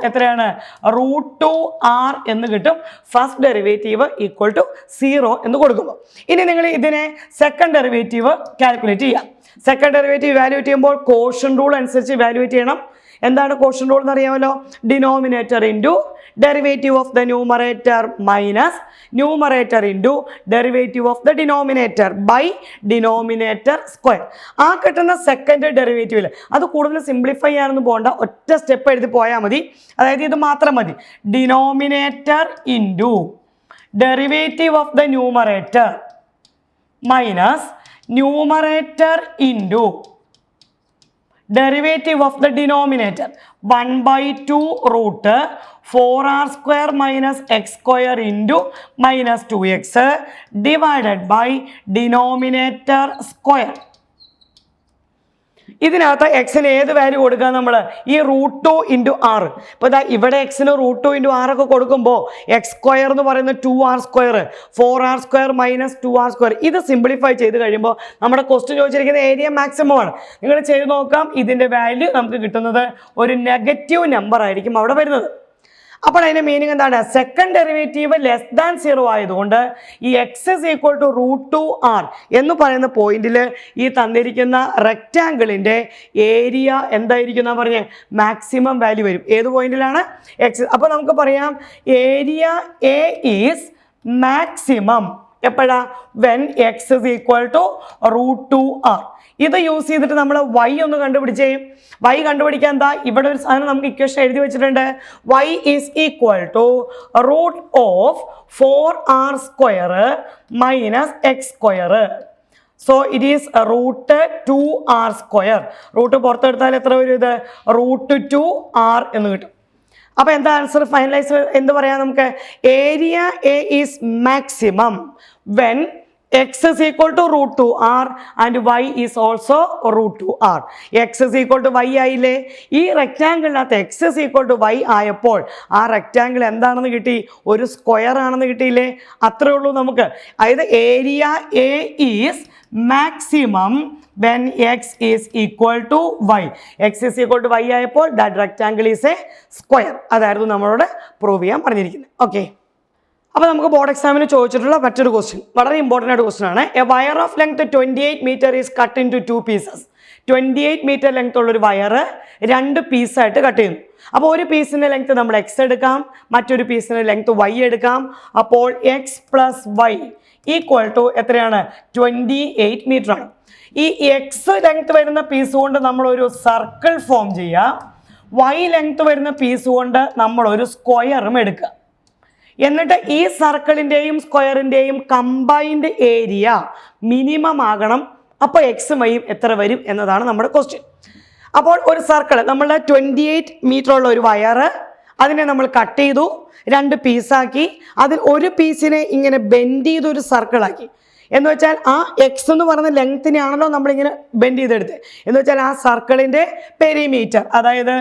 എത്രയാണ്? √2r എന്ന് കിട്ടും. ഫസ്റ്റ് ഡെറിവേറ്റീവ് =0 എന്ന് കൊടുക്കുമ്പോൾ. ഇനി നിങ്ങൾ ഇതിനെ സെക്കൻഡ് ഡെറിവേറ്റീവ് കാൽക്കുലേറ്റ് ചെയ്യാം. സെക്കൻഡ് ഡെറിവേറ്റീവ് വാല്യൂറ്റ് ചെയ്യുമ്പോൾ കോഷ്യന്റ് റൂൾ അനുസരിച്ച് വാല്യൂറ്റ് ചെയ്യണം. എന്താണ് കോഷ്യന്റ് റൂൾ എന്ന് അറിയാമല്ലോ? Denominator into derivative of the numerator minus numerator into derivative of the denominator by denominator square. ആ കിട്ടുന്ന സെക്കൻഡ് ഡെറിവേറ്റീവിൽ അത് കൂടുതൽ സിംപ്ലിഫൈ ചെയ്യാനൊന്നും പോകണ്ട, ഒറ്റ സ്റ്റെപ്പ് എഴുതി പോയാൽ മതി. അതായത് ഇത് മാത്രം മതി. Denominator into derivative of the numerator minus numerator into derivative of the denominator 1/2 root 4r square minus x square into minus 2x divided by denominator square. ഇതിനകത്ത് എക്സിന് ഏത് വാല്യൂ കൊടുക്കുക? നമ്മൾ ഈ √2 × r. ഇപ്പോൾ ഇതാ ഇവിടെ എക്സിന് √2 × r ഒക്കെ കൊടുക്കുമ്പോൾ എക്സ് സ്ക്വയർ എന്ന് പറയുന്നത് 2r², 4r² മൈനസ് 2r². ഇത് സിംപ്ലിഫൈ ചെയ്ത് കഴിയുമ്പോൾ നമ്മുടെ ക്വസ്റ്റ്യൻ ചോദിച്ചിരിക്കുന്ന ഏരിയ മാക്സിമം ആണ്. നിങ്ങൾ ചെയ്ത് നോക്കാം. ഇതിൻ്റെ വാല്യൂ നമുക്ക് കിട്ടുന്നത് ഒരു നെഗറ്റീവ് നമ്പർ ആയിരിക്കും അവിടെ വരുന്നത്. അപ്പോൾ അതിൻ്റെ മീനിങ് എന്താണ്? സെക്കൻഡ് ഡെറിവേറ്റീവ് ലെസ് ദാൻ 0 ആയതുകൊണ്ട് ഈ x is equal to √2r എന്ന് പറയുന്ന പോയിന്റിൽ ഈ തന്നിരിക്കുന്ന റെക്റ്റാങ്കിളിൻ്റെ ഏരിയ എന്തായിരിക്കും എന്നാ പറഞ്ഞേ? മാക്സിമം വാല്യൂ വരും. ഏത് പോയിന്റിലാണ്? എക്സ്. അപ്പോൾ നമുക്ക് പറയാം ഏരിയ എ ഈസ് മാക്സിമം എപ്പോഴാ? When x is equal to √2r. ഇത് യൂസ് ചെയ്തിട്ട് നമ്മൾ y ഒന്ന് കണ്ടുപിടിച്ചേ. y കണ്ടുപിടിക്കാൻ എന്താ? ഇവിടെ ഒരു സാധനം നമുക്ക് ഇക്വേഷൻ എഴുതി വെച്ചിട്ടുണ്ട്. y is equal to √4r² minus x square. So it is √2r². Root പുറത്തെടുത്താൽ എത്ര വരും? ഇത് √2r എന്ന് കിട്ടും. അപ്പോൾ എന്താ ആൻസർ? ഫൈനലൈസ് എന്ത് പറയാം നമുക്ക്? Area a is maximum when x is equal to √2r and y is also √2r. x is equal to y ആയില്ലേ? ഈ റെക്റ്റാങ്കിളിനകത്ത് x is equal to y ആയപ്പോൾ ആ റെക്റ്റാങ്കിൾ എന്താണെന്ന് കിട്ടി? ഒരു സ്ക്വയർ ആണെന്ന് കിട്ടിയില്ലേ? അത്രേ ഉള്ളൂ നമുക്ക്. അതായത് area a is maximum when x is equal to y. x is equal to y ആയപ്പോൾ that rectangle is a square. അതായിരുന്നു നമ്മളോട് പ്രൂവ് ചെയ്യാൻ പറഞ്ഞിരിക്കുന്നത്. ഓക്കെ, അപ്പോൾ നമുക്ക് ബോർഡ് എക്സാമിന് ചോദിച്ചിട്ടുള്ള മറ്റൊരു ക്വസ്റ്റ്യൻ, വളരെ ഇമ്പോർട്ടൻ്റ് ആയിട്ട് ക്വസ്റ്റ്യൻ ആണ്. A wire of length 28 metre is cut into 2 pieces. 28 metre length ഉള്ളൊരു വയർ 2 പീസായിട്ട് കട്ട് ചെയ്യുന്നു. അപ്പോൾ ഒരു പീസിൻ്റെ ലെങ്ത് നമ്മൾ എക്സ് എടുക്കാം, മറ്റൊരു പീസിൻ്റെ ലെങ്ത് വൈ എടുക്കാം. അപ്പോൾ x plus y equal to എത്രയാണ്? 28 മീറ്റർ ആണ്. ഈ എക്സ് ലെങ്ത് വരുന്ന പീസ് കൊണ്ട് നമ്മളൊരു സർക്കിൾ ഫോം ചെയ്യുക, വൈ ലെങ്ത് വരുന്ന പീസ് കൊണ്ട് നമ്മളൊരു സ്ക്വയറും എടുക്കുക. എന്നിട്ട് ഈ സർക്കിളിൻ്റെയും സ്ക്വയറിൻ്റെയും കമ്പൈൻഡ് ഏരിയ മിനിമം ആകണം. അപ്പോൾ എക്സും വൈയും എത്ര വരും എന്നതാണ് നമ്മുടെ ക്വസ്റ്റ്യൻ. അപ്പോൾ ഒരു സർക്കിൾ, നമ്മളുടെ 28 മീറ്റർ ഉള്ള ഒരു വയറ്, അതിനെ നമ്മൾ കട്ട് ചെയ്തു, 2 പീസാക്കി, അതിൽ ഒരു പീസിനെ ഇങ്ങനെ ബെൻഡ് ചെയ്ത് ഒരു സർക്കിളാക്കി. എന്ന് വെച്ചാൽ ആ എക്സ് എന്ന് പറയുന്ന ലെങ്ത്തിനെയാണല്ലോ നമ്മളിങ്ങനെ ബെൻഡ് ചെയ്തെടുത്ത്. എന്ന് വെച്ചാൽ ആ സർക്കിളിൻ്റെ പെരിമീറ്റർ, അതായത്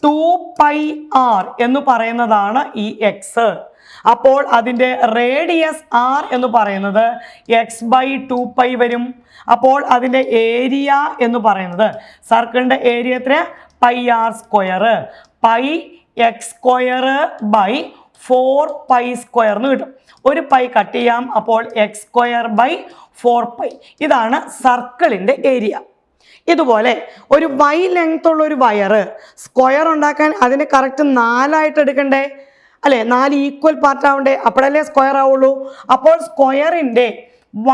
2πr എന്ന് പറയുന്നതാണ് ഈ എക്സ്. അപ്പോൾ അതിൻ്റെ റേഡിയസ് r എന്ന് പറയുന്നത് x/2π വരും. അപ്പോൾ അതിൻ്റെ ഏരിയ എന്ന് പറയുന്നത്, സർക്കിളിൻ്റെ ഏരിയ എത്ര? πr², πx²/4π² എന്ന് കിട്ടും. ഒരു പൈ കട്ട് ചെയ്യാം, അപ്പോൾ x²/4π. ഇതാണ് സർക്കിളിൻ്റെ ഏരിയ. ഇതുപോലെ ഒരു വൈ ലെങ്ത് ഉള്ള ഒരു വയറ് സ്ക്വയർ ഉണ്ടാക്കാൻ അതിനെ കറക്റ്റ് 4 എടുക്കണ്ടേ? അല്ലേ? 4 ഈക്വൽ പാർട്ട് ആവണ്ടേ? അപ്പോഴല്ലേ സ്ക്വയർ ആവുള്ളൂ. അപ്പോൾ സ്ക്വയറിൻ്റെ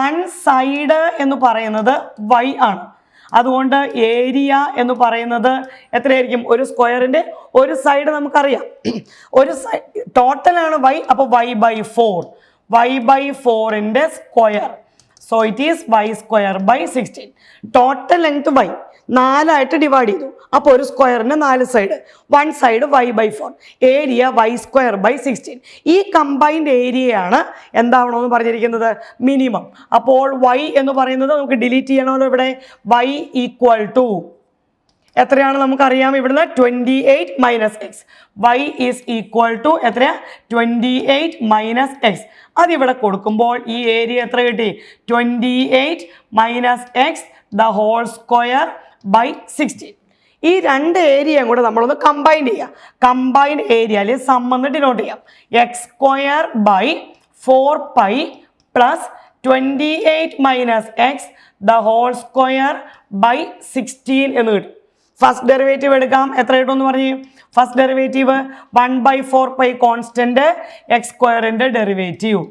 1 സൈഡ് എന്ന് പറയുന്നത് y ആണ്. അതുകൊണ്ട് ഏരിയ എന്ന് പറയുന്നത് എത്രയായിരിക്കും? ഒരു സ്ക്വയറിൻ്റെ ഒരു സൈഡ് നമുക്കറിയാം, ഒരു സൈഡ് ടോട്ടലാണ് y. അപ്പോൾ y/4, y/4ൻ്റെ square. So it is y²/16. Total length y 4 divide ചെയ്തു. അപ്പോൾ ഒരു സ്ക്വയറിന് 4 side, 1 side y/4, area y²/16. ഈ കമ്പൈൻഡ് ഏരിയയാണ് എന്താവണമെന്ന് പറഞ്ഞിരിക്കുന്നത്? മിനിമം. അപ്പോൾ y എന്ന് പറയുന്നത് നമുക്ക് ഡിലീറ്റ് ചെയ്യണമല്ലോ. ഇവിടെ y ഈക്വൽ ടു എത്രയാണ് നമുക്കറിയാം? ഇവിടുന്ന് 28 minus x. y is equal to എത്രയാ? 28 മൈനസ് എക്സ്. അതിവിടെ കൊടുക്കുമ്പോൾ ഈ ഏരിയ എത്ര കിട്ടി? 28 minus x the whole square by 16. ഈ 2 ഏരിയയും കൂടെ നമ്മളൊന്ന് കമ്പൈൻ ചെയ്യാം. കമ്പൈൻഡ് ഏരിയയിൽ സം എന്ന് ഡിനോട്ട് ചെയ്യാം. x²/4π plus 28 minus x the whole square by 16 എന്ന് കിട്ടും. ഫസ്റ്റ് ഡെറിവേറ്റീവ് എടുക്കാം. എത്ര കിട്ടുമെന്ന് പറഞ്ഞ്? ഫസ്റ്റ് ഡെറിവേറ്റീവ് 1/4 കോൺസ്റ്റന്റ് എക്സ് സ്ക്വയറിന്റെ derivative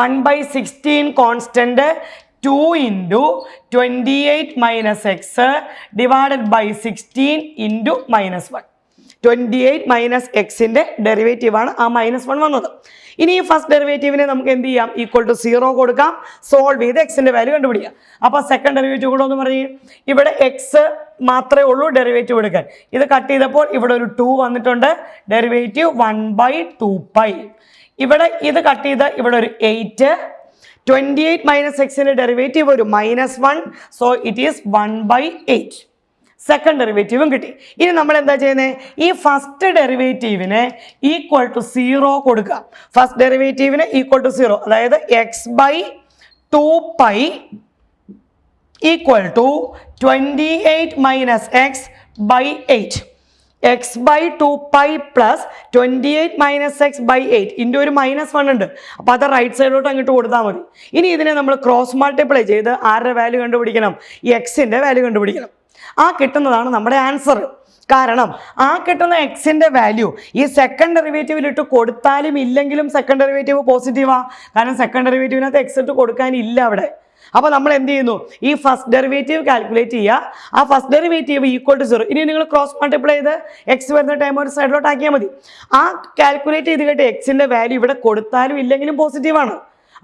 1/16 constant 2 into 28 minus x divided by 16 into -1. 28 minus എക്സിൻ്റെ ഡെറിവേറ്റീവാണ് ആ -1 വന്നത്. ഇനി ഈ ഫസ്റ്റ് ഡെറിവേറ്റീവിനെ നമുക്ക് എന്ത് ചെയ്യാം? ഈക്വൽ ടു 0 കൊടുക്കാം. സോൾവ് ചെയ്ത് എക്സിൻ്റെ വാല്യൂ കണ്ടുപിടിക്കാം. അപ്പോൾ സെക്കൻഡ് ഡെറിവേറ്റീവ് കൂടെ ഒന്ന് പറഞ്ഞ്. ഇവിടെ എക്സ് മാത്രമേ ഉള്ളൂ ഡെറിവേറ്റീവ് എടുക്കാൻ. ഇത് കട്ട് ചെയ്തപ്പോൾ ഇവിടെ ഒരു 2 വന്നിട്ടുണ്ട്. ഡെറിവേറ്റീവ് 1/2π. ഇവിടെ ഇത് കട്ട് ചെയ്ത് ഇവിടെ ഒരു 8. 28 മൈനസ് എക്സിൻ്റെ ഡെറിവേറ്റീവ് ഒരു -1. So it is 1/8. സെക്കൻഡ് ഡെറിവേറ്റീവും കിട്ടി. ഇനി നമ്മൾ എന്താ ചെയ്യുന്നത്? ഈ ഫസ്റ്റ് ഡെറിവേറ്റീവിനെ ഈക്വൽ ടു 0 കൊടുക്കുക. ഫസ്റ്റ് ഡെറിവേറ്റീവിന് ഈക്വൽ ടു 0, അതായത് x/2π equal to 28 minus x/8. x/2π plus 28 minus x/8 ഇൻ്റെ ഒരു -1 ഉണ്ട്. അപ്പോൾ അത് റൈറ്റ് സൈഡിലോട്ട് അങ്ങോട്ട് കൊടുത്താൽ മതി. ഇനി ഇതിനെ നമ്മൾ ക്രോസ് മൾട്ടിപ്ലൈ ചെയ്ത് ആരുടെ വാല്യൂ കണ്ടുപിടിക്കണം? ഈ എക്സിൻ്റെ വാല്യൂ കണ്ടുപിടിക്കണം. ആ കിട്ടുന്നതാണ് നമ്മുടെ ആൻസർ. കാരണം ആ കിട്ടുന്ന എക്സിൻ്റെ വാല്യൂ ഈ സെക്കൻഡ് ഡെറിവേറ്റീവിലിട്ട് കൊടുത്താലും ഇല്ലെങ്കിലും സെക്കൻഡ് ഡെറിവേറ്റീവ് പോസിറ്റീവാണ്. കാരണം സെക്കൻഡ് ഡെറിവേറ്റീവിനകത്ത് എക്സ് ഇട്ട് കൊടുക്കാനില്ല അവിടെ. അപ്പോൾ നമ്മൾ എന്ത് ചെയ്യുന്നു? ഈ ഫസ്റ്റ് ഡെറിവേറ്റീവ് കാൽക്കുലേറ്റ് ചെയ്യുക. ആ ഫസ്റ്റ് ഡെറിവേറ്റീവ് ഈക്വൽ ടു 0. ഇനി നിങ്ങൾ ക്രോസ് മൾട്ടിപ്ലൈ ചെയ്ത് എക്സ് വരുന്ന ടൈം ഒരു സൈഡിലോട്ട് ആക്കിയാൽ മതി. ആ കാൽക്കുലേറ്റ് ചെയ്ത് കേട്ട് എക്സിൻ്റെ വാല്യൂ ഇവിടെ കൊടുത്താലും ഇല്ലെങ്കിലും പോസിറ്റീവാണ്.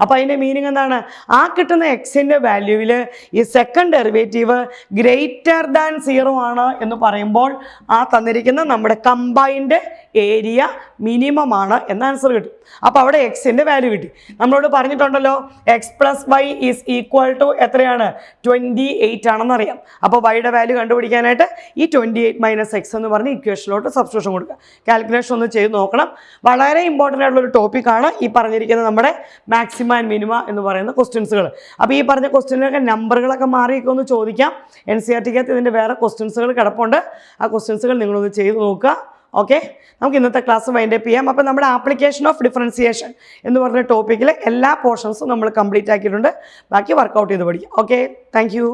അപ്പോൾ അതിൻ്റെ മീനിങ് എന്താണ്? ആ കിട്ടുന്ന എക്സിൻ്റെ വാല്യൂവിൽ ഈ സെക്കൻഡ് ഡെറിവേറ്റീവ് ഗ്രേറ്റർ ദാൻ 0 ആണ് എന്ന് പറയുമ്പോൾ ആ തന്നിരിക്കുന്ന നമ്മുടെ കമ്പൈൻഡ് ഏരിയ മിനിമം ആണ് എന്ന ആൻസർ കിട്ടും. അപ്പോൾ അവിടെ എക്സിൻ്റെ വാല്യൂ കിട്ടി. നമ്മളോട് പറഞ്ഞിട്ടുണ്ടല്ലോ x+y ഈസ് ഈക്വൽ ടു എത്രയാണ്? 28 ആണെന്നറിയാം. അപ്പോൾ വൈയുടെ വാല്യൂ കണ്ടുപിടിക്കാനായിട്ട് ഈ 28 മൈനസ് എക്സ് എന്ന് പറഞ്ഞ് ഇക്വേഷനിലോട്ട് സബ്സ്റ്റിറ്റ്യൂഷൻ കൊടുക്കുക. കാൽക്കുലേഷൻ ഒന്ന് ചെയ്ത് നോക്കണം. വളരെ ഇമ്പോർട്ടൻ്റ് ആയിട്ടുള്ളൊരു ടോപ്പിക്കാണ് ഈ പറഞ്ഞിരിക്കുന്ന നമ്മുടെ മാക്സിമം ആൻഡ് മിനിമ എന്ന് പറയുന്ന ക്വസ്റ്റ്യൻസുകൾ. അപ്പോൾ ഈ പറഞ്ഞ ക്വസ്റ്റ്യനൊക്കെ നമ്പറുകളൊക്കെ മാറിയൊക്കെ ഒന്ന് ചോദിക്കാം. NCERT-ക്കകത്ത് ഇതിൻ്റെ വേറെ ക്വസ്റ്റ്യൻസുകൾ കിടപ്പുണ്ട്. ആ ക്വസ്റ്റ്യൻസുകൾ നിങ്ങളൊന്ന് ചെയ്ത് നോക്കുക. ഓക്കെ, നമുക്ക് ഇന്നത്തെ ക്ലാസ് വൈൻഡപ്പ് ചെയ്യാം. അപ്പോൾ നമ്മുടെ ആപ്ലിക്കേഷൻ ഓഫ് ഡിഫറൻസിയേഷൻ എന്ന് പറഞ്ഞ ടോപ്പിക്കിൽ എല്ലാ പോർഷൻസും നമ്മൾ കംപ്ലീറ്റ് ആക്കിയിട്ടുണ്ട്. ബാക്കി വർക്കൗട്ട് ചെയ്ത് പഠിക്കാം. Okay, thank you.